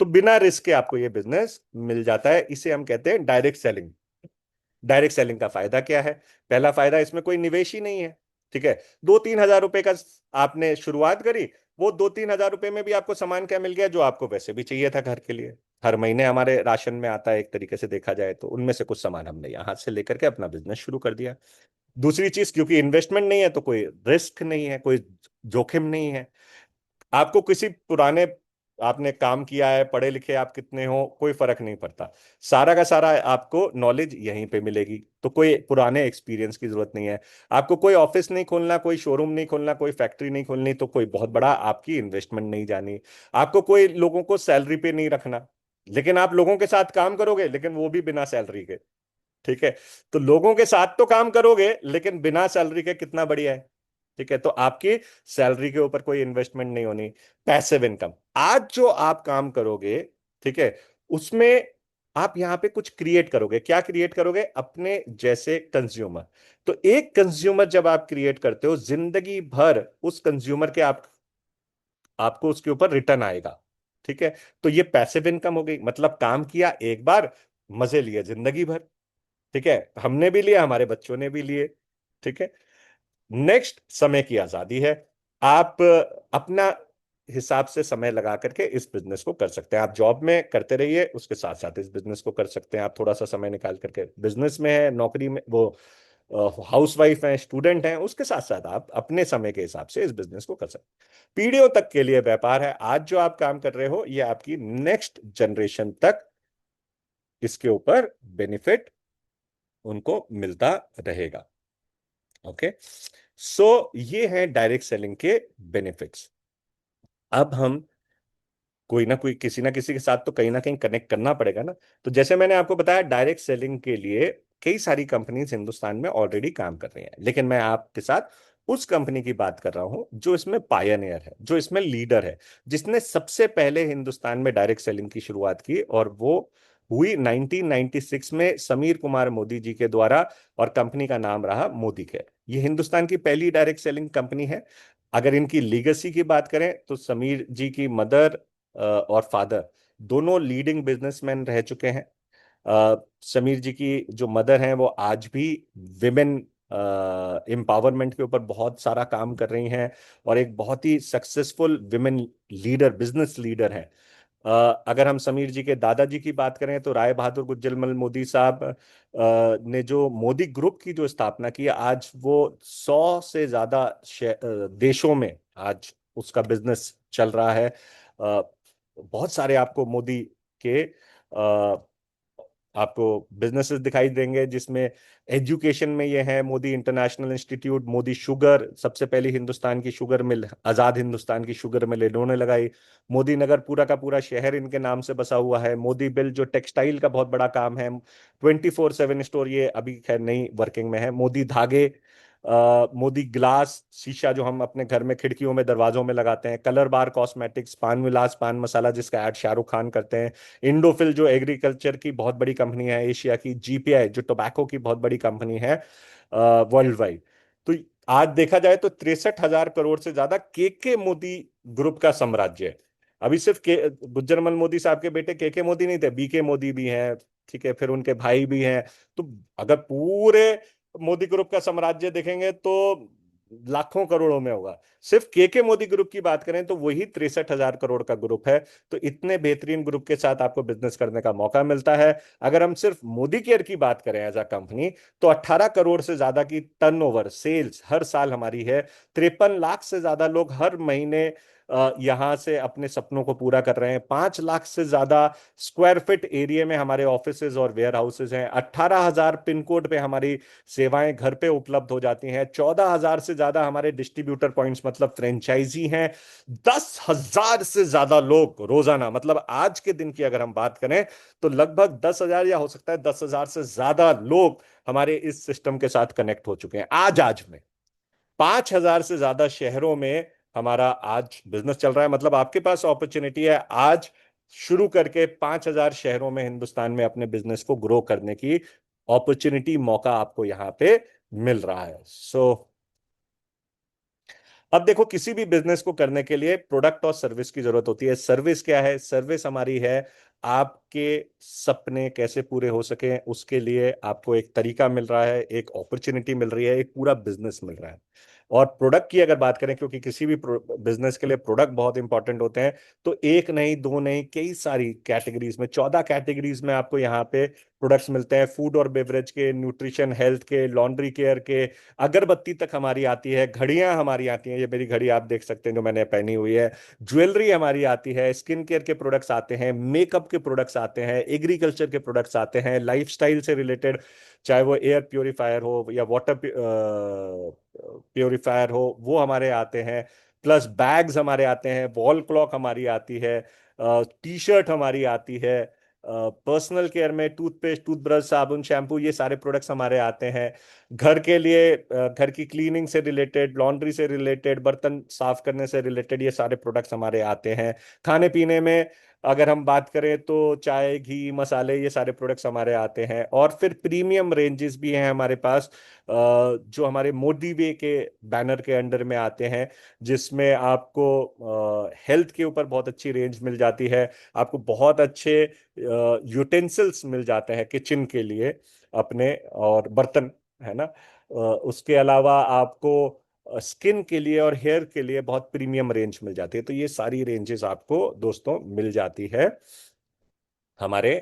तो बिना रिस्क के आपको ये बिजनेस मिल जाता है। इसे हम कहते हैं डायरेक्ट सेलिंग। डायरेक्ट सेलिंग का फायदा क्या है? पहला फायदा, इसमें कोई निवेश ही नहीं है। ठीक है। 2-3 हजार रुपए का आपने शुरुआत करी, वो 2-3 हजार रुपए में भी आपको सामान क्या मिल गया जो आपको वैसे भी चाहिए था घर के लिए। हर महीने हमारे राशन में आता है, एक तरीके से देखा जाए तो उनमें से कुछ सामान हमने यहाँ से लेकर के अपना बिजनेस शुरू कर दिया। दूसरी चीज, क्योंकि इन्वेस्टमेंट नहीं है तो कोई रिस्क नहीं है, कोई जोखिम नहीं है। आपको किसी पुराने, आपने काम किया है, पढ़े लिखे आप कितने हो, कोई फर्क नहीं पड़ता। सारा का सारा आपको नॉलेज यहीं पे मिलेगी, तो कोई पुराने एक्सपीरियंस की जरूरत नहीं है। आपको कोई ऑफिस नहीं खोलना, कोई शोरूम नहीं खोलना, कोई फैक्ट्री नहीं खोलनी, तो कोई बहुत बड़ा आपकी इन्वेस्टमेंट नहीं जानी। आपको कोई लोगों को सैलरी पे नहीं रखना, लेकिन आप लोगों के साथ काम करोगे, लेकिन वो भी बिना सैलरी के। ठीक है। तो लोगों के साथ तो काम करोगे लेकिन बिना सैलरी के, कितना बढ़िया है। ठीक है। तो आपकी सैलरी के ऊपर कोई इन्वेस्टमेंट नहीं होनी। पैसिव इनकम, आज जो आप काम करोगे, ठीक है, उसमें आप यहां पे कुछ क्रिएट करोगे। क्या क्रिएट करोगे? अपने जैसे कंज्यूमर। तो एक कंज्यूमर जब आप क्रिएट करते हो, जिंदगी भर उस कंज्यूमर के आपको उसके ऊपर रिटर्न आएगा। ठीक है। तो ये पैसिव इनकम हो गई, मतलब काम किया एक बार, मजे लिए जिंदगी भर। ठीक है। हमने भी लिया, हमारे बच्चों ने भी लिए। ठीक है। नेक्स्ट, समय की आजादी है। आप अपना हिसाब से समय लगा करके इस बिजनेस को कर सकते हैं। आप जॉब में करते रहिए, उसके साथ साथ इस बिजनेस को कर सकते हैं। आप थोड़ा सा समय निकाल करके बिजनेस में है, नौकरी में, वो हाउस वाइफ है, स्टूडेंट हैं, उसके साथ साथ आप अपने समय के हिसाब से इस बिजनेस को कर सकते हैं। पीढ़ियों तक के लिए व्यापार है। आज जो आप काम कर रहे हो, ये आपकी नेक्स्ट जनरेशन तक इसके ऊपर बेनिफिट उनको मिलता रहेगा। ओके। सो ये है डायरेक्ट सेलिंग के बेनिफिट्स। अब हम कोई ना किसी के साथ तो कहीं ना कहीं कनेक्ट करना पड़ेगा ना। तो जैसे मैंने आपको बताया, डायरेक्ट सेलिंग के लिए कई सारी कंपनीज हिंदुस्तान में ऑलरेडी काम कर रही हैं, लेकिन मैं आपके साथ उस कंपनी की बात कर रहा हूं जो इसमें पायनियर है, जो इसमें लीडर है, जिसने सबसे पहले हिंदुस्तान में डायरेक्ट सेलिंग की शुरुआत की, और वो हुई 1996 में समीर कुमार मोदी जी के द्वारा। और कंपनी का नाम रहा मोदी केयर। ये हिंदुस्तान की पहली डायरेक्ट सेलिंग कंपनी है। अगर इनकी लीगेसी की बात करें तो समीर जी की मदर और फादर दोनों लीडिंग बिजनेसमैन रह चुके हैं। समीर जी की जो मदर हैं, वो आज भी विमेन एम्पावरमेंट के ऊपर बहुत सारा काम कर रही हैं, और एक बहुत ही successful women leader, business leader हैं। अगर हम समीर जी के दादाजी की बात करें तो राय बहादुर गुजरमल मोदी साहब ने जो मोदी ग्रुप की जो स्थापना की है, आज वो 100 से ज्यादा देशों में आज उसका बिजनेस चल रहा है। बहुत सारे आपको मोदी के आपको बिजनेसेस दिखाई देंगे, जिसमें एजुकेशन में ये है Modi international institute, Modi sugar, सबसे पहली हिंदुस्तान की शुगर मिल, आजाद हिंदुस्तान की शुगर मिल इन्होंने लगाई। मोदी नगर पूरा का पूरा शहर इनके नाम से बसा हुआ है। मोदी बिल जो टेक्सटाइल का बहुत बड़ा काम है, 24/7 स्टोर, ये अभी खैर नई वर्किंग में है। मोदी धागे, मोदी ग्लास, शीशा जो हम अपने घर में खिड़कियों में दरवाजों में लगाते हैं। कलर बार कॉस्मेटिक्स, पान विलास पान मसाला जिसका ऐड शाहरुख खान करते हैं। इंडोफिल जो एग्रीकल्चर की बहुत बड़ी कंपनी है एशिया की। जीपीआई जो टोबैको की बहुत बड़ी कंपनी है वर्ल्ड वाइड। तो आज देखा जाए तो 63,000 करोड़ से ज्यादा के मोदी ग्रुप का साम्राज्य है। अभी सिर्फ के गुज्जरमल मोदी साहब के बेटे के मोदी नहीं थे, बीके मोदी भी हैं। ठीक है। फिर उनके भाई भी हैं। तो अगर पूरे मोदी ग्रुप का साम्राज्य देखेंगे तो लाखों करोड़ों में होगा। सिर्फ के मोदी ग्रुप की बात करें तो वही 63,000 करोड़ का ग्रुप है। तो इतने बेहतरीन ग्रुप के साथ आपको बिजनेस करने का मौका मिलता है। अगर हम सिर्फ मोदी केयर की बात करें एज अ कंपनी, तो 18 करोड़ से ज्यादा की टर्नओवर सेल्स हर साल हमारी है। 53 लाख से ज्यादा लोग हर महीने यहां से अपने सपनों को पूरा कर रहे हैं। 5 लाख से ज्यादा स्क्वायर फीट एरिया में हमारे ऑफिसेज और वेयर हाउसेज हैं। 18,000 पिन कोड पे हमारी सेवाएं घर पे उपलब्ध हो जाती हैं। 14,000 से ज्यादा हमारे डिस्ट्रीब्यूटर पॉइंट्स मतलब फ्रेंचाइजी हैं। 10,000 से ज्यादा लोग रोजाना, मतलब आज के दिन की अगर हम बात करें तो लगभग 10,000 या हो सकता है 10,000 से ज्यादा लोग हमारे इस सिस्टम के साथ कनेक्ट हो चुके हैं आज में। 5,000 से ज्यादा शहरों में हमारा आज बिजनेस चल रहा है। मतलब आपके पास अपॉर्चुनिटी है आज शुरू करके 5,000 शहरों में हिंदुस्तान में अपने बिजनेस को ग्रो करने की अपॉर्चुनिटी, मौका आपको यहाँ पे मिल रहा है। अब देखो, किसी भी बिजनेस को करने के लिए प्रोडक्ट और सर्विस की जरूरत होती है। सर्विस क्या है? सर्विस हमारी है आपके सपने कैसे पूरे हो सके, उसके लिए आपको एक तरीका मिल रहा है, एक अपॉर्चुनिटी मिल रही है, एक पूरा बिजनेस मिल रहा है। और प्रोडक्ट की अगर बात करें, क्योंकि किसी भी बिजनेस के लिए प्रोडक्ट बहुत इंपॉर्टेंट होते हैं, तो एक नहीं, दो नहीं, कई सारी कैटेगरीज में, 14 कैटेगरीज में आपको यहाँ पे प्रोडक्ट्स मिलते हैं। फूड और बेवरेज के, न्यूट्रिशन हेल्थ के, लॉन्ड्री केयर के, अगरबत्ती तक हमारी आती है, घड़ियां हमारी आती हैं, ये मेरी घड़ी आप देख सकते हैं जो मैंने पहनी हुई है, ज्वेलरी हमारी आती है, स्किन केयर के प्रोडक्ट्स आते हैं, मेकअप के प्रोडक्ट्स आते हैं, एग्रीकल्चर के प्रोडक्ट्स आते हैं, लाइफस्टाइल से रिलेटेड, चाहे वो एयर प्योरीफायर हो या वाटर प्योरीफायर हो, वो हमारे आते हैं। प्लस बैग्स हमारे आते हैं, वॉल क्लॉक हमारी आती है, टी शर्ट हमारी आती है, पर्सनल केयर में टूथपेस्ट, टूथब्रश, साबुन, शैम्पू, ये सारे प्रोडक्ट्स हमारे आते हैं। घर के लिए घर की क्लीनिंग से रिलेटेड, लॉन्ड्री से रिलेटेड, बर्तन साफ करने से रिलेटेड, ये सारे प्रोडक्ट्स हमारे आते हैं। खाने पीने में अगर हम बात करें तो चाय, घी, मसाले, ये सारे प्रोडक्ट्स हमारे आते हैं। और फिर प्रीमियम रेंजेस भी हैं हमारे पास, जो हमारे मोदी वे के बैनर के अंडर में आते हैं, जिसमें आपको हेल्थ के ऊपर बहुत अच्छी रेंज मिल जाती है, आपको बहुत अच्छे यूटेंसिल्स मिल जाते हैं किचन के लिए अपने, और बर्तन, है ना। उसके अलावा आपको स्किन के लिए और हेयर के लिए बहुत प्रीमियम रेंज मिल जाती है। तो ये सारी रेंजेस आपको दोस्तों मिल जाती है हमारे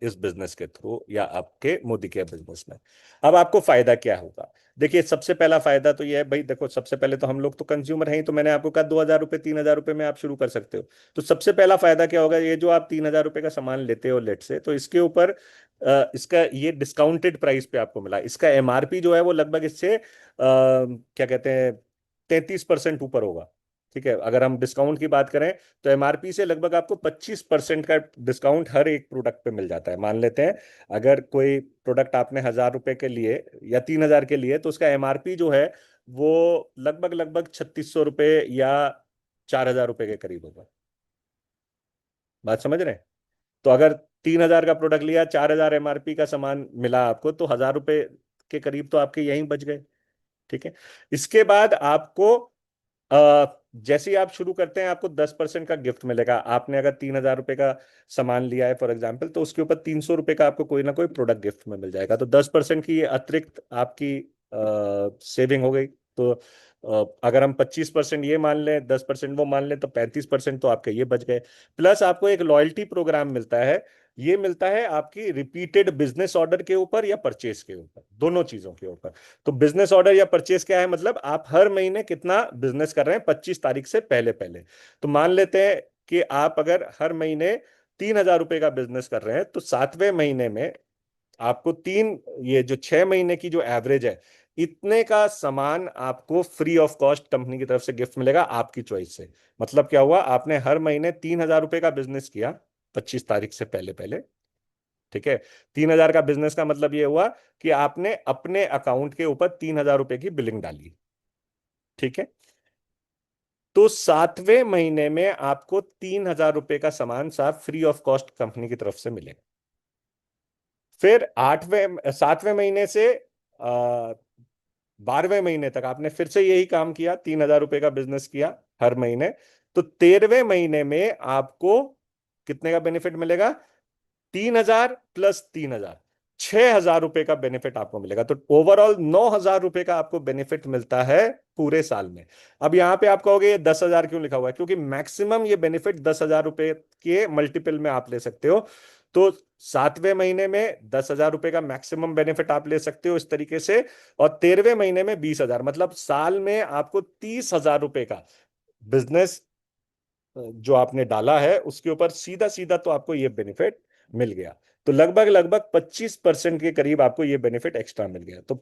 इस बिजनेस के थ्रू, या आपके मोदी केयर बिजनेस में। अब आपको फायदा क्या होगा? देखिए, सबसे पहला फायदा तो ये है भाई, देखो, सबसे पहले तो हम लोग तो कंज्यूमर हैं, तो मैंने आपको कहा 2,000 रुपये, 3,000 रुपये में आप शुरू कर सकते हो। तो सबसे पहला फायदा क्या होगा? ये जो आप 3,000 रुपये का सामान लेते हो लेट से, तो इसके ऊपर इसका ये डिस्काउंटेड प्राइस पे आपको मिला। इसका एमआरपी जो है वो लगभग इससे क्या कहते हैं, 33% ऊपर होगा। ठीक है, अगर हम डिस्काउंट की बात करें तो एमआरपी से लगभग आपको 25% का डिस्काउंट हर एक प्रोडक्ट पे मिल जाता है। मान लेते हैं अगर कोई प्रोडक्ट आपने 1,000 रुपए के लिए या 3,000 के लिए, तो उसका एमआरपी जो है वो लगभग लगभग 3,600 रुपये या 4,000 रुपये के करीब होगा। बात समझ रहे हैं? तो अगर 3,000 का प्रोडक्ट लिया, 4,000 एमआरपी का सामान मिला आपको, तो 1,000 रुपये के करीब तो आपके यहीं बच गए। ठीक है। इसके बाद आपको जैसे ही आप शुरू करते हैं, आपको 10% का गिफ्ट मिलेगा। आपने अगर 3,000 रुपये का सामान लिया है फॉर एग्जाम्पल, तो उसके ऊपर 300 रुपये का आपको कोई ना कोई प्रोडक्ट गिफ्ट में मिल जाएगा। तो 10% की ये अतिरिक्त आपकी सेविंग हो गई। तो अगर हम 25% ये मान लें, 10% वो मान लें, तो 35% तो आपके ये बच गए। प्लस आपको एक लॉयल्टी प्रोग्राम मिलता है। ये मिलता है आपकी रिपीटेड बिजनेस ऑर्डर के ऊपर या परचेस के ऊपर, दोनों चीजों के ऊपर। तो बिजनेस ऑर्डर या परचेस क्या है? मतलब आप हर महीने कितना बिजनेस कर रहे हैं 25 तारीख से पहले पहले। तो मान लेते हैं कि आप अगर हर महीने 3,000 रुपये का बिजनेस कर रहे हैं, तो 7वें महीने में आपको ये जो 6 महीने की जो एवरेज है, इतने का सामान आपको फ्री ऑफ कॉस्ट कंपनी की तरफ से गिफ्ट मिलेगा, आपकी चॉइस से। मतलब क्या हुआ? आपने हर महीने 3,000 रुपये का बिजनेस किया 25 तारीख से पहले पहले। ठीक है। 3,000 का बिजनेस का मतलब ये हुआ कि आपने अपने अकाउंट के ऊपर 3,000 रुपये की बिलिंग डाली। ठीक है। तो 7वें महीने में आपको 3,000 रुपये का सामान साफ फ्री ऑफ कॉस्ट कंपनी की तरफ से मिलेगा। फिर 7वें महीने से 12वें महीने तक आपने फिर से यही काम किया, 3,000 रुपये का बिजनेस किया हर महीने। तो 13वें महीने में आपको कितने का बेनिफिट मिलेगा? 3,000 प्लस 3,000, 6,000 रुपये का बेनिफिट आपको मिलेगा। तो ओवरऑल 9,000 रुपये का आपको बेनिफिट मिलता है पूरे साल में। अब यहां पे आप कहोगे ये 10,000 क्यों लिखा हुआ है? क्योंकि मैक्सिमम ये बेनिफिट 10,000 रुपये के मल्टीपल में आप ले सकते हो। तो 7वें महीने में 10,000 रुपये का मैक्सिमम बेनिफिट आप ले सकते हो इस तरीके से। और 13वें महीने में 20,000, मतलब साल में आपको 30,000 रुपये का बिजनेस जो आपने डाला है उसके ऊपर सीधा सीधा तो आपको ये बेनिफिट मिल गया। तो लगभग लगभग 25% के करीब आपको ये बेनिफिट एक्स्ट्रा मिल गया। तो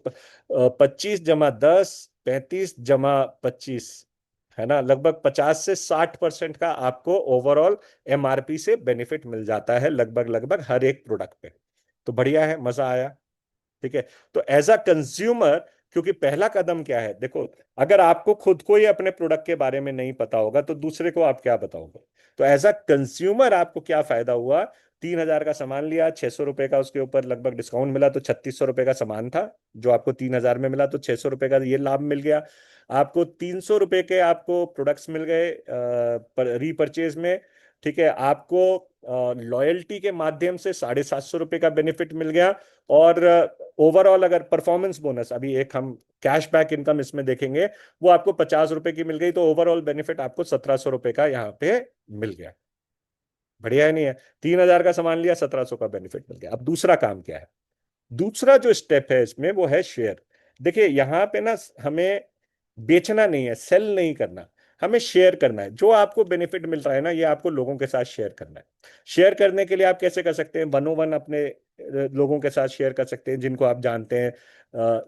25 + 10, 35 + 25, है ना, लगभग 50 से 60% का आपको ओवरऑल एमआरपी से बेनिफिट मिल जाता है, लगभग लगभग हर एक प्रोडक्ट पे। तो बढ़िया है, मजा आया। ठीक है। तो एज अ कंज्यूमर, क्योंकि पहला कदम क्या है, देखो, अगर आपको खुद को ही अपने प्रोडक्ट के बारे में नहीं पता होगा तो दूसरे को आप क्या बताओगे? तो एज अ कंज्यूमर आपको क्या फायदा हुआ? 3,000 का सामान लिया, 600 रुपये का उसके ऊपर लगभग डिस्काउंट मिला, तो 3,600 रुपये का सामान था जो आपको 3,000 में मिला, तो 600 रुपये का ये लाभ मिल गया आपको। 300 रुपये के आपको प्रोडक्ट्स मिल गए रीपरचेज में। ठीक है। आपको लॉयल्टी के माध्यम से 750 रुपये का बेनिफिट मिल गया। और ओवरऑल अगर परफॉर्मेंस बोनस, अभी एक हम कैशबैक इनकम इसमें देखेंगे, वो आपको 50 रुपए की मिल गई, तो ओवरऑल बेनिफिट आपको 1700 रुपये का यहाँ पे मिल गया। बढ़िया है नहीं है? 3,000 का सामान लिया, 1700 का बेनिफिट मिल गया। अब दूसरा काम क्या है? दूसरा जो स्टेप है इसमें वो है शेयर। देखिए यहां पे ना हमें बेचना नहीं है, सेल नहीं करना, हमें शेयर करना है। जो आपको बेनिफिट मिल रहा है ना, ये आपको लोगों के साथ शेयर करना है। शेयर करने के लिए आप कैसे कर सकते हैं? वन ओ वन अपने लोगों के साथ शेयर कर सकते हैं जिनको आप जानते हैं।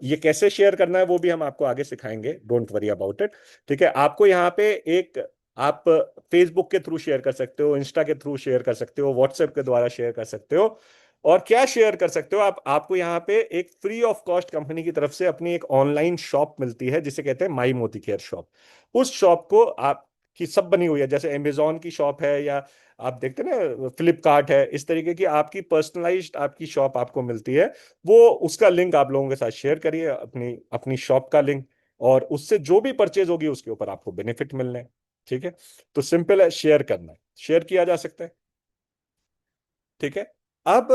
ये कैसे शेयर करना है वो भी हम आपको आगे सिखाएंगे, डोंट वरी अबाउट इट। ठीक है, आपको यहाँ पे एक, आप फेसबुक के थ्रू शेयर कर सकते हो, इंस्टा के थ्रू शेयर कर सकते हो, व्हाट्सएप के द्वारा शेयर कर सकते हो। और क्या शेयर कर सकते हो आप? आपको यहाँ पे एक फ्री ऑफ कॉस्ट कंपनी की तरफ से अपनी एक ऑनलाइन शॉप मिलती है जिसे कहते हैं माई मोती केयर शॉप। उस शॉप को आप की सब बनी हुई है, जैसे अमेजोन की शॉप है, या आप देखते हैं ना फ्लिपकार्ट है, इस तरीके की आपकी पर्सनलाइज्ड आपकी शॉप आपको मिलती है। वो उसका लिंक आप लोगों के साथ शेयर करिए, अपनी अपनी शॉप का लिंक, और उससे जो भी परचेज होगी उसके ऊपर आपको बेनिफिट मिलने हैं। ठीक है, तो सिंपल है, शेयर करना है, शेयर किया जा सकता है। ठीक है, अब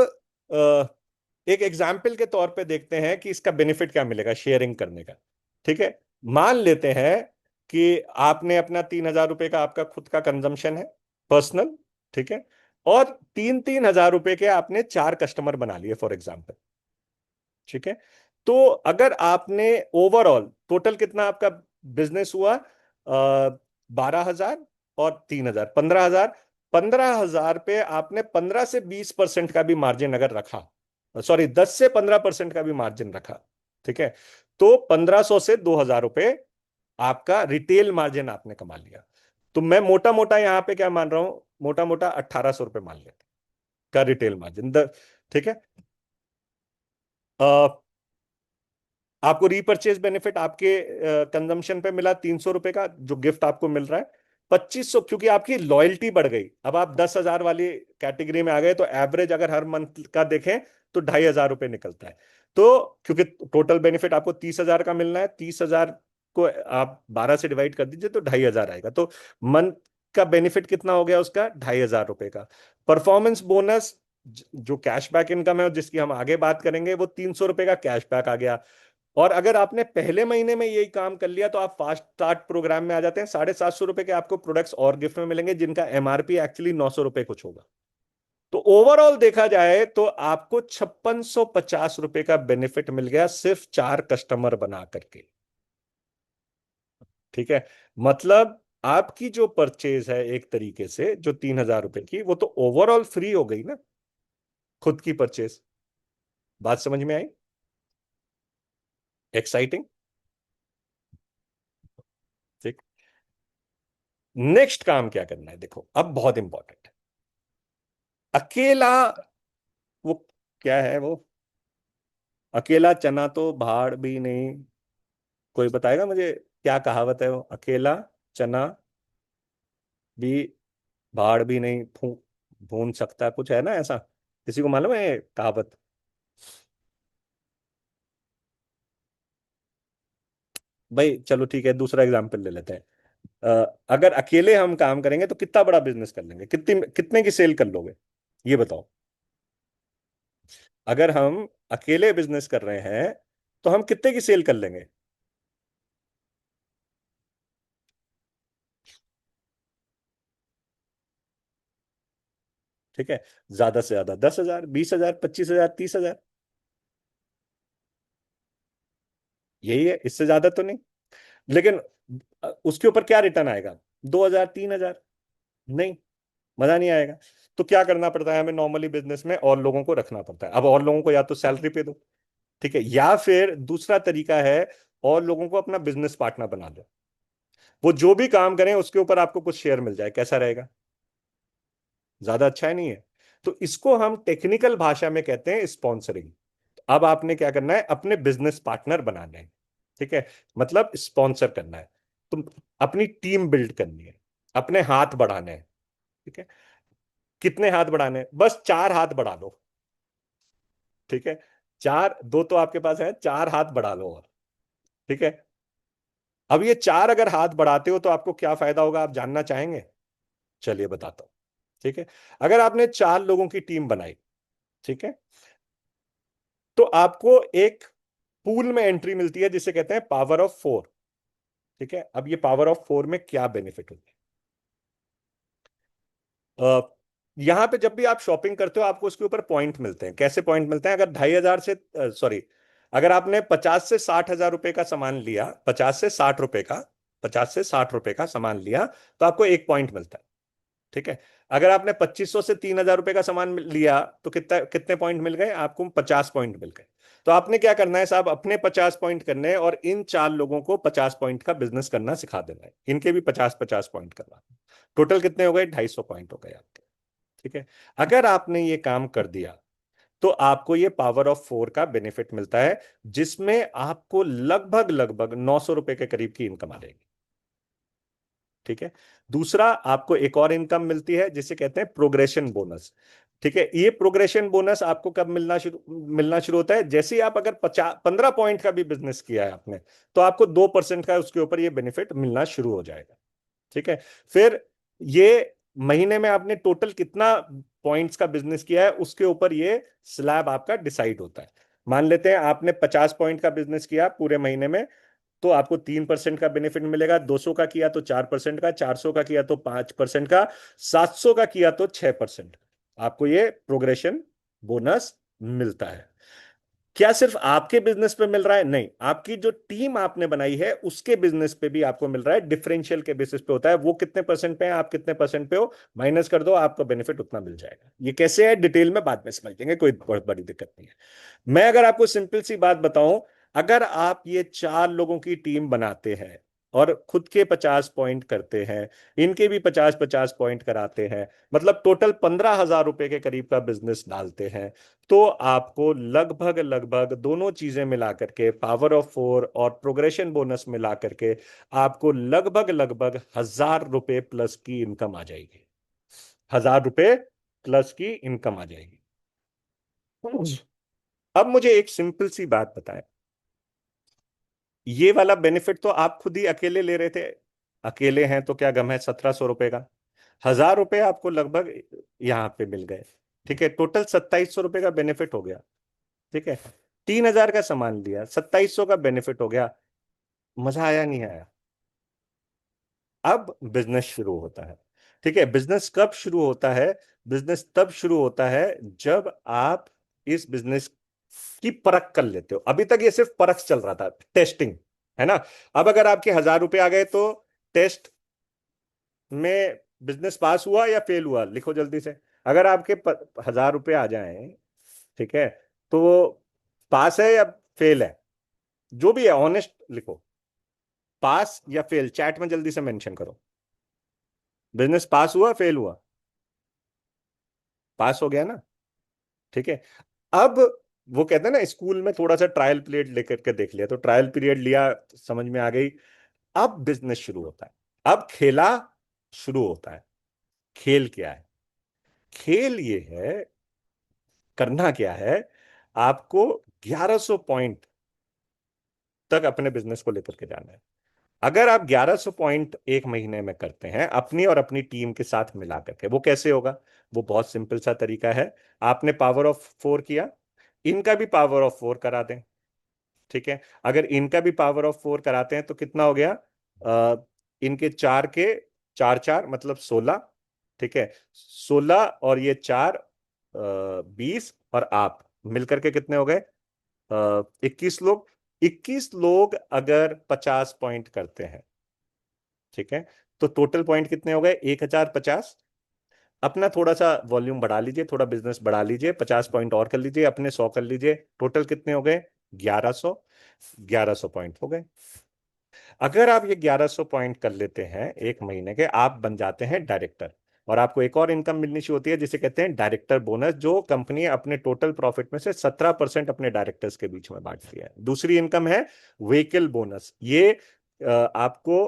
एक एग्जाम्पल के तौर पे देखते हैं कि इसका बेनिफिट क्या मिलेगा शेयरिंग करने का। ठीक है, मान लेते हैं कि आपने अपना 3,000 रुपए का आपका खुद का कंजम्पशन है, पर्सनल। ठीक है, और 3-3 हजार रुपए के आपने 4 कस्टमर बना लिए फॉर एग्जाम्पल। ठीक है, तो अगर आपने ओवरऑल टोटल कितना आपका बिजनेस हुआ, 12,000 और 3,000, 15,000। 15,000 पे आपने 15 से 20% का भी मार्जिन अगर रखा, सॉरी 10 से 15% का भी मार्जिन रखा, ठीक है, तो 1,500 से 2,000 रुपए आपका रिटेल मार्जिन आपने कमा लिया। तो मैं मोटा मोटा यहां पे क्या मान रहा हूं, मोटा मोटा 1,800 रुपए मान लेते हैं का रिटेल मार्जिन। ठीक है, आपको रीपर्चेज बेनिफिट आपके कंजम्पशन पे मिला 300 रुपए का, जो गिफ्ट आपको मिल रहा है। 2,500, क्योंकि आपकी लॉयल्टी बढ़ गई, अब आप 10,000 वाली कैटेगरी में आ गए, तो एवरेज अगर हर मंथ का देखें तो 2,500 रुपये निकलता है। तो क्योंकि टोटल बेनिफिट आपको 30,000 का मिलना है, 30,000 को आप 12 से डिवाइड कर दीजिए तो 2,500 आएगा। तो मंथ का बेनिफिट कितना हो गया उसका? 2,500 रुपए का। परफॉर्मेंस बोनस जो कैशबैक इनकम है, जिसकी हम आगे बात करेंगे, वो 300 रुपए का कैशबैक आ गया। और अगर आपने पहले महीने में यही काम कर लिया तो आप फास्ट स्टार्ट प्रोग्राम में आ जाते हैं। 750 रुपए के आपको प्रोडक्ट्स और गिफ्ट में मिलेंगे, जिनका एमआरपी एक्चुअली 900 रुपए कुछ होगा। तो ओवरऑल देखा जाए तो आपको 5,650 रुपए का बेनिफिट मिल गया सिर्फ 4 कस्टमर बना करके। ठीक है, मतलब आपकी जो परचेज है एक तरीके से, जो 3,000 रुपए की, वो तो ओवरऑल फ्री हो गई ना, खुद की परचेज। बात समझ में आई? एक्साइटिंग। ठीक, नेक्स्ट काम क्या करना है, देखो अब बहुत इंपॉर्टेंट है। अकेला, वो क्या है वो? अकेला चना तो भाड़ भी नहीं, कोई बताएगा मुझे क्या कहावत है वो? अकेला चना भी भाड़ भी नहीं भून सकता, कुछ है ना ऐसा? किसी को मालूम है ये कहावत? भाई चलो ठीक है, दूसरा एग्जाम्पल ले लेते हैं। अगर अकेले हम काम करेंगे तो कितना बड़ा बिजनेस कर लेंगे? कितनी कितने की सेल कर लोगे, ये बताओ? अगर हम अकेले बिजनेस कर रहे हैं तो हम कितने की सेल कर लेंगे? ठीक है, ज्यादा से ज्यादा 10,000, 20,000, 25,000, 30,000, यही है, इससे ज्यादा तो नहीं। लेकिन उसके ऊपर क्या रिटर्न आएगा? 2,000, 3,000? नहीं, मजा नहीं आएगा। तो क्या करना पड़ता है हमें नॉर्मली बिजनेस में? और लोगों को रखना पड़ता है। अब और लोगों को या तो सैलरी पे दो, ठीक है, या फिर दूसरा तरीका है, और लोगों को अपना बिजनेस पार्टनर बना दो। वो जो भी काम करें उसके ऊपर आपको कुछ शेयर मिल जाए, कैसा रहेगा? ज्यादा अच्छा है नहीं है? तो इसको हम टेक्निकल भाषा में कहते हैं स्पॉन्सरिंग। अब आपने क्या करना है? अपने बिजनेस पार्टनर बनाने हैं। ठीक है, मतलब स्पॉन्सर करना है, तुम अपनी टीम बिल्ड करनी है, अपने हाथ बढ़ाने हैं। ठीक है, कितने हाथ बढ़ाने हैं? बस 4 हाथ बढ़ा लो। ठीक है, चार, दो तो आपके पास है, 4 हाथ बढ़ा लो और। ठीक है, अब ये 4 अगर हाथ बढ़ाते हो तो आपको क्या फायदा होगा, आप जानना चाहेंगे? चलिए बताता हूं। ठीक है। अगर आपने 4 लोगों की टीम बनाई, ठीक है, तो आपको एक पूल में एंट्री मिलती है जिसे कहते हैं पावर ऑफ 4। ठीक है, अब ये पावर ऑफ 4 में क्या बेनिफिट होता है? यहां पे जब भी आप शॉपिंग करते हो आपको उसके ऊपर पॉइंट मिलते हैं। कैसे पॉइंट मिलते हैं? अगर 2,500 से, सॉरी, अगर आपने 50 से 60 हजार रुपए का सामान लिया, 50 से 60 रुपए का, 50 से 60 रुपए का सामान लिया, तो आपको 1 पॉइंट मिलता है। ठीक है। अगर आपने 2,500 से 3,000 रुपए का सामान लिया तो कितना, कितने पॉइंट मिल गए आपको? 50 पॉइंट मिल गए। तो आपने क्या करना है साहब? अपने 50 पॉइंट करने हैं और इन 4 लोगों को 50 पॉइंट का बिजनेस करना सिखा देना है। इनके भी 50-50 पॉइंट करवा। टोटल कितने हो गए? 250 पॉइंट हो गए आपके। ठीक है। अगर आपने ये काम कर दिया तो आपको ये पावर ऑफ 4 का बेनिफिट मिलता है, जिसमें आपको लगभग लगभग 900 रुपए के करीब की इनकम आ जाएगी। ठीक है। दूसरा, आपको एक और इनकम मिलती है जिसे कहते हैं प्रोग्रेशन बोनस। ठीक है। ये प्रोग्रेशन बोनस आपको कब मिलना शुरू होता है? जैसे ही आप अगर 15 पॉइंट का भी बिजनेस किया है आपने, तो आपको 2% का उसके ऊपर ये बेनिफिट मिलना शुरू हो जाएगा। ठीक है। फिर ये महीने में आपने टोटल कितना पॉइंट्स का बिजनेस किया है उसके ऊपर ये स्लैब आपका डिसाइड होता है। मान लेते हैं आपने 50 पॉइंट का बिजनेस किया पूरे महीने में, तो आपको 3% का बेनिफिट मिलेगा। 200 का किया तो 4% का, 400 का किया तो 5% का, 700 का किया तो 6%। आपको ये प्रोग्रेशन बोनस मिलता है। क्या सिर्फ आपके बिजनेस पे मिल रहा है? नहीं, आपकी जो टीम आपने बनाई है उसके बिजनेस पे भी आपको मिल रहा है। डिफरेंशियल के बेसिस पे होता है। वो कितने परसेंट पे है, आप कितने परसेंट पे हो, माइनस कर दो, आपको बेनिफिट उतना मिल जाएगा। ये कैसे है डिटेल में बाद में समझ लेंगे, कोई बहुत बड़ी दिक्कत नहीं है। मैं अगर आपको सिंपल सी बात बताऊं, अगर आप ये 4 लोगों की टीम बनाते हैं और खुद के 50 पॉइंट करते हैं, इनके भी 50-50 पॉइंट कराते हैं, मतलब टोटल 15,000 रुपए के करीब का बिजनेस डालते हैं, तो आपको लगभग लगभग दोनों चीजें मिला करके, पावर ऑफ 4 और प्रोग्रेशन बोनस मिला करके, आपको लगभग लगभग 1,000 रुपए प्लस की इनकम आ जाएगी। 1,000 रुपए प्लस की इनकम आ जाएगी। अब मुझे एक सिंपल सी बात बताएं, ये वाला बेनिफिट तो आप खुद ही अकेले ले रहे थे। अकेले हैं तो क्या गम है? 1,700 रुपए का 1,000 रुपए आपको लगभग यहां पे मिल गए। ठीक है। टोटल 2,700 रुपए का बेनिफिट हो गया। ठीक है। 3,000 का सामान लिया, 2,700 का बेनिफिट हो गया। मजा आया नहीं आया? अब बिजनेस शुरू होता है। ठीक है। बिजनेस कब शुरू होता है? बिजनेस तब शुरू होता है जब आप इस बिजनेस की परख कर लेते हो। अभी तक ये सिर्फ परख चल रहा था, टेस्टिंग, है ना? अब अगर आपके 1,000 रुपए आ गए तो टेस्ट में बिजनेस पास हुआ या फेल हुआ, लिखो जल्दी से। अगर आपके 1,000 रुपए आ जाएं, ठीक है, तो वो पास है या फेल है? जो भी है ऑनेस्ट लिखो, पास या फेल, चैट में जल्दी से मेंशन करो। बिजनेस पास हुआ फेल हुआ? पास हो गया ना? ठीक है। अब वो कहते हैं ना, स्कूल में थोड़ा सा ट्रायल पीरियड लेकर के देख लिया, तो ट्रायल पीरियड लिया, समझ में आ गई। अब बिजनेस शुरू होता है। अब खेला शुरू होता है। खेल क्या है? खेल ये है, करना क्या है, आपको 1,100 पॉइंट तक अपने बिजनेस को लेकर के जाना है। अगर आप 1,100 पॉइंट एक महीने में करते हैं अपनी और अपनी टीम के साथ मिला करके, वो कैसे होगा? वो बहुत सिंपल सा तरीका है। आपने पावर ऑफ 4 किया, इनका भी पावर ऑफ 4 करा दें। ठीक है। अगर इनका भी पावर ऑफ 4 कराते हैं तो कितना हो गया? इनके चार के चार चार मतलब 16। ठीक है। 16 और ये चार, 20, और आप मिलकर के कितने हो गए? 21 लोग। 21 लोग अगर 50 पॉइंट करते हैं, ठीक है, तो टोटल पॉइंट कितने हो गए? 1,050। अपना थोड़ा सा वॉल्यूम बढ़ा लीजिए, थोड़ा बिजनेस बढ़ा लीजिए, 50 पॉइंट और कर लीजिए, अपने 100 कर लीजिए। टोटल कितने हो गए? 1,100। 1,100 पॉइंट हो गए। अगर आप ये 1,100 पॉइंट कर लेते हैं एक महीने के, आप बन जाते हैं डायरेक्टर। और आपको एक और इनकम मिलनी शुरू होती है जिसे कहते हैं डायरेक्टर बोनस, जो कंपनी अपने टोटल प्रॉफिट में से 17% अपने डायरेक्टर्स के बीच में बांटती है। दूसरी इनकम है व्हीकल बोनस। ये आपको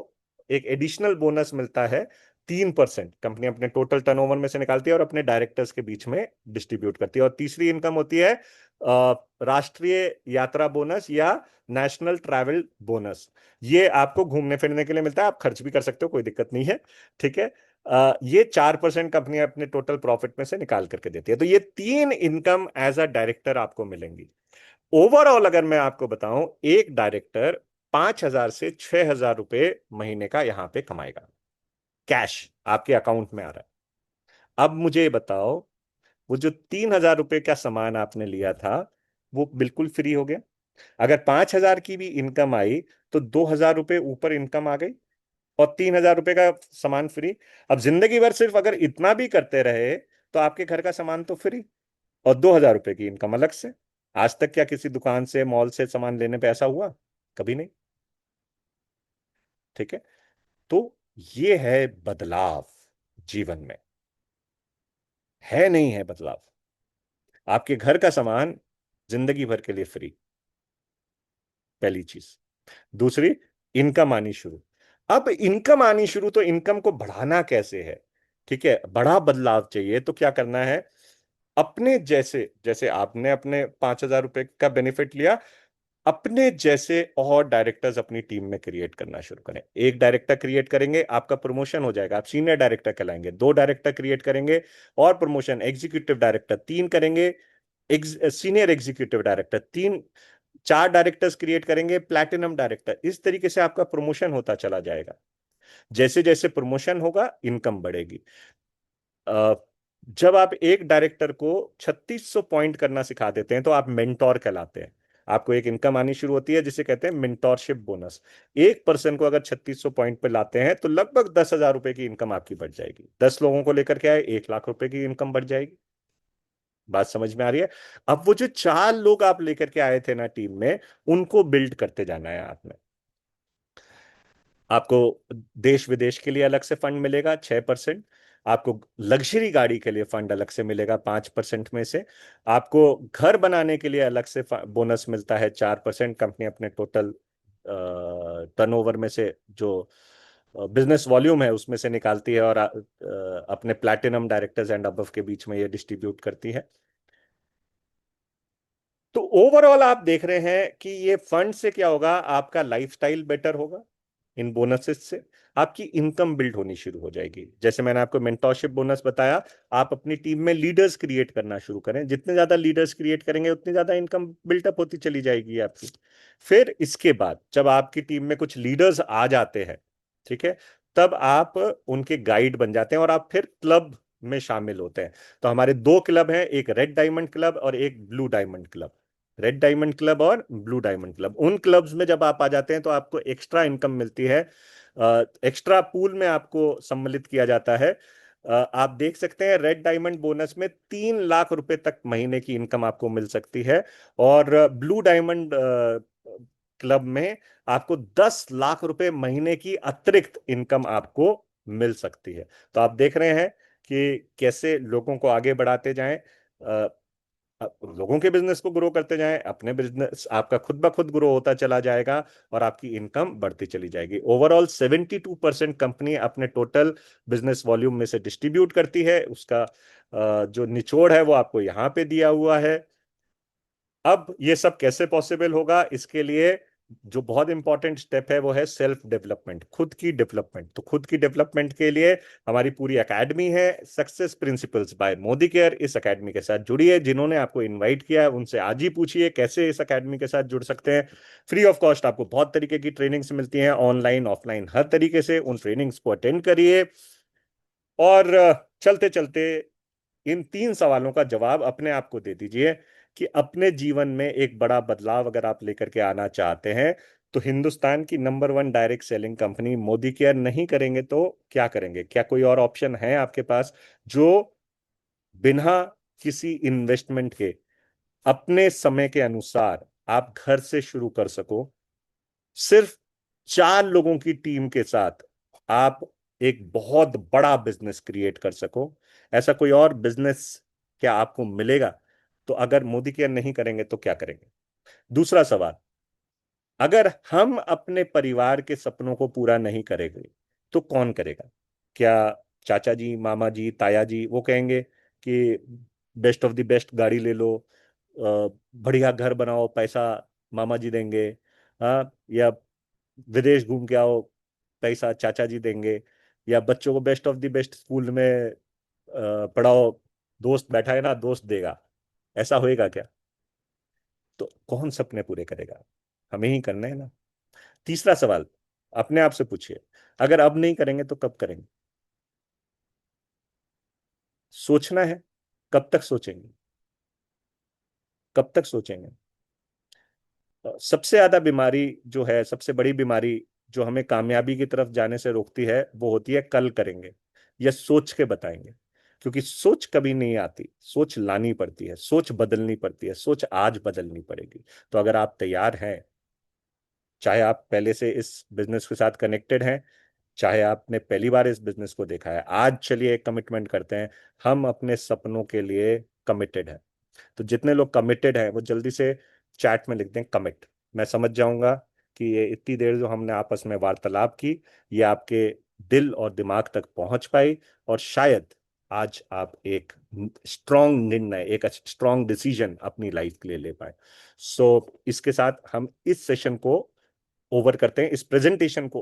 एक एडिशनल बोनस मिलता है। 3% कंपनी अपने टोटल टर्नओवर में से निकालती है और अपने डायरेक्टर्स के बीच में डिस्ट्रीब्यूट करती है। और तीसरी इनकम होती है राष्ट्रीय यात्रा बोनस या नेशनल ट्रैवल बोनस। ये आपको घूमने फिरने के लिए मिलता है, आप खर्च भी कर सकते हो, कोई दिक्कत नहीं है। ठीक है। ये 4% कंपनी अपने टोटल प्रॉफिट में से निकाल करके देती है। तो ये तीन इनकम एज अ डायरेक्टर आपको मिलेंगी। ओवरऑल अगर मैं आपको बताऊं, एक डायरेक्टर 5,000 से 6,000 रुपए महीने का यहां पे कमाएगा, कैश आपके अकाउंट में आ रहा है। अब मुझे ये बताओ, वो जो 3,000 रुपए का सामान आपने लिया था, वो बिल्कुल फ्री हो गया। अगर 5,000 की भी इनकम आई, तो 2,000 रुपए ऊपर इनकम आ गई, और 3,000 रुपए का सामान फ्री। अब जिंदगी भर सिर्फ अगर इतना भी करते रहे, तो आपके घर का सामान तो फ्री, और 2,000 रुपए की इनकम अलग से। आज तक क्या किसी दुकान से, मॉल से सामान लेने पे ऐसा हुआ? कभी नहीं। ठीक है। तो ये है बदलाव जीवन में, है नहीं है बदलाव? आपके घर का सामान जिंदगी भर के लिए फ्री, पहली चीज। दूसरी, इनकम आनी शुरू। अब इनकम आनी शुरू, तो इनकम को बढ़ाना कैसे है? ठीक है, बड़ा बदलाव चाहिए तो क्या करना है? अपने जैसे, जैसे आपने अपने 5,000 रुपए का बेनिफिट लिया, अपने जैसे और डायरेक्टर्स अपनी टीम में क्रिएट करना शुरू करें। एक डायरेक्टर क्रिएट करेंगे, आपका प्रमोशन हो जाएगा, आप सीनियर डायरेक्टर कहलाएंगे। दो डायरेक्टर क्रिएट करेंगे, और प्रमोशन, एग्जीक्यूटिव डायरेक्टर। तीन करेंगे, सीनियर एग्जीक्यूटिव डायरेक्टर। तीन, चार डायरेक्टर्स क्रिएट करेंगे, प्लैटिनम डायरेक्टर। इस तरीके से आपका प्रमोशन होता चला जाएगा। जैसे जैसे प्रमोशन होगा, इनकम बढ़ेगी। अ, जब आप एक डायरेक्टर को 3,600 पॉइंट करना सिखा देते हैं, तो आप मेंटोर कहलाते हैं। आपको एक इनकम आनी शुरू होती है, जिसे कहते हैं मेंटोरशिप बोनस। एक पर्सन को अगर 3,600 पॉइंट पे लाते हैं, तो लगभग 10,000 रुपए की इनकम आपकी बढ़ जाएगी। 10 लोगों को लेकर के आए, 1 लाख रुपए की इनकम बढ़ जाएगी। बात समझ में आ रही है? अब वो जो 4 लोग आप लेकर के आए थे ना टीम में, उनको बिल्ड करते जाना है आपने। आपको देश विदेश के लिए अलग से फंड मिलेगा, 6%। आपको लग्जरी गाड़ी के लिए फंड अलग से मिलेगा, 5% में से। आपको घर बनाने के लिए अलग से बोनस मिलता है, 4%। कंपनी अपने टोटल टर्नओवर में से, जो बिजनेस वॉल्यूम है, उसमें से निकालती है, और अपने प्लैटिनम डायरेक्टर्स एंड अबव के बीच में ये डिस्ट्रीब्यूट करती है। तो ओवरऑल आप देख रहे हैं कि ये फंड से क्या होगा, आपका लाइफस्टाइल बेटर होगा। इन बोनसेस से आपकी इनकम बिल्ड होनी शुरू हो जाएगी। जैसे मैंने आपको मेंटोरशिप बोनस बताया, आप अपनी टीम में लीडर्स क्रिएट करना शुरू करें। जितने ज्यादा लीडर्स क्रिएट करेंगे, उतनी ज्यादा इनकम बिल्टअप होती चली जाएगी आपकी। फिर इसके बाद जब आपकी टीम में कुछ लीडर्स आ जाते हैं, ठीक है, तब आप उनके गाइड बन जाते हैं, और आप फिर क्लब में शामिल होते हैं। तो हमारे दो क्लब हैं, एक रेड डायमंड क्लब और एक blue diamond club. Red diamond club और ब्लू डायमंड क्लब, उन क्लब्स में जब आप आ जाते हैं, तो आपको एक्स्ट्रा इनकम मिलती है। एक्स्ट्रा पूल में आपको सम्मिलित किया जाता है। आप देख सकते हैं, रेड डायमंड बोनस में 3 लाख रुपए तक महीने की इनकम आपको मिल सकती है। और ब्लू डायमंड क्लब में आपको 10 लाख रुपए महीने की अतिरिक्त इनकम आपको मिल सकती है। तो आप देख रहे हैं कि कैसे लोगों को आगे बढ़ाते जाएं, लोगों के बिजनेस को ग्रो करते जाएं, अपने बिजनेस आपका खुद ब खुद ग्रो होता चला जाएगा, और आपकी इनकम बढ़ती चली जाएगी। ओवरऑल 72% कंपनी अपने टोटल बिजनेस वॉल्यूम में से डिस्ट्रीब्यूट करती है। उसका जो निचोड़ है, वो आपको यहां पे दिया हुआ है। अब ये सब कैसे पॉसिबल होगा? इसके लिए जो बहुत इंपॉर्टेंट स्टेप है, वो है सेल्फ डेवलपमेंट, खुद की डेवलपमेंट। तो खुद की डेवलपमेंट के लिए हमारी पूरी एकेडमी है, success principles by Modi care. इस एकेडमी के साथ जुड़िए। जिन्होंने आपको इनवाइट किया है, उनसे आज ही पूछिए कैसे इस एकेडमी के साथ जुड़ सकते हैं। फ्री ऑफ कॉस्ट आपको बहुत तरीके की ट्रेनिंग्स मिलती हैं, ऑनलाइन ऑफलाइन हर तरीके से। उन ट्रेनिंग्स को अटेंड करिए, और चलते चलते इन तीन सवालों का जवाब अपने आप को दे दीजिए कि अपने जीवन में एक बड़ा बदलाव अगर आप लेकर के आना चाहते हैं, तो हिंदुस्तान की number 1 direct selling company Modi care नहीं करेंगे तो क्या करेंगे? क्या कोई और ऑप्शन है आपके पास, जो बिना किसी इन्वेस्टमेंट के, अपने समय के अनुसार आप घर से शुरू कर सको? सिर्फ 4 लोगों की टीम के साथ आप एक बहुत बड़ा बिजनेस क्रिएट कर सको। ऐसा कोई और बिजनेस क्या आपको मिलेगा? तो अगर मोदी केयर नहीं करेंगे, तो क्या करेंगे? दूसरा सवाल, अगर हम अपने परिवार के सपनों को पूरा नहीं करेंगे, तो कौन करेगा? क्या चाचा जी, मामा जी, ताया जी वो कहेंगे कि बेस्ट ऑफ द बेस्ट गाड़ी ले लो, बढ़िया घर बनाओ, पैसा मामा जी देंगे? हाँ, या विदेश घूम के आओ, पैसा चाचा जी देंगे? या बच्चों को best of the best school में पढ़ाओ, दोस्त बैठा है ना दोस्त देगा, ऐसा होएगा क्या? तो कौन सपने पूरे करेगा? हमें ही करना है ना। तीसरा सवाल अपने आप से पूछिए, अगर अब नहीं करेंगे तो कब करेंगे? सोचना है। कब तक सोचेंगे? कब तक सोचेंगे? सबसे ज्यादा बीमारी जो है, सबसे बड़ी बीमारी जो हमें कामयाबी की तरफ जाने से रोकती है, वो होती है कल करेंगे या सोच के बताएंगे। क्योंकि सोच कभी नहीं आती, सोच लानी पड़ती है, सोच बदलनी पड़ती है, सोच आज बदलनी पड़ेगी। तो अगर आप तैयार हैं, चाहे आप पहले से इस बिजनेस के साथ कनेक्टेड हैं, चाहे आपने पहली बार इस बिजनेस को देखा है, आज चलिए एक कमिटमेंट करते हैं, हम अपने सपनों के लिए कमिटेड हैं। तो जितने लोग कमिटेड हैं वो जल्दी से चैट में लिख दें कमिट। मैं समझ जाऊंगा कि ये इतनी देर जो हमने आपस में वार्तालाप की, ये आपके दिल और दिमाग तक पहुंच पाई, और शायद आज आप एक स्ट्रॉन्ग निर्णय, एक स्ट्रॉन्ग डिसीजन अपनी लाइफ के लिए ले पाए। सो इसके साथ हम इस सेशन को ओवर करते हैं, इस प्रेजेंटेशन को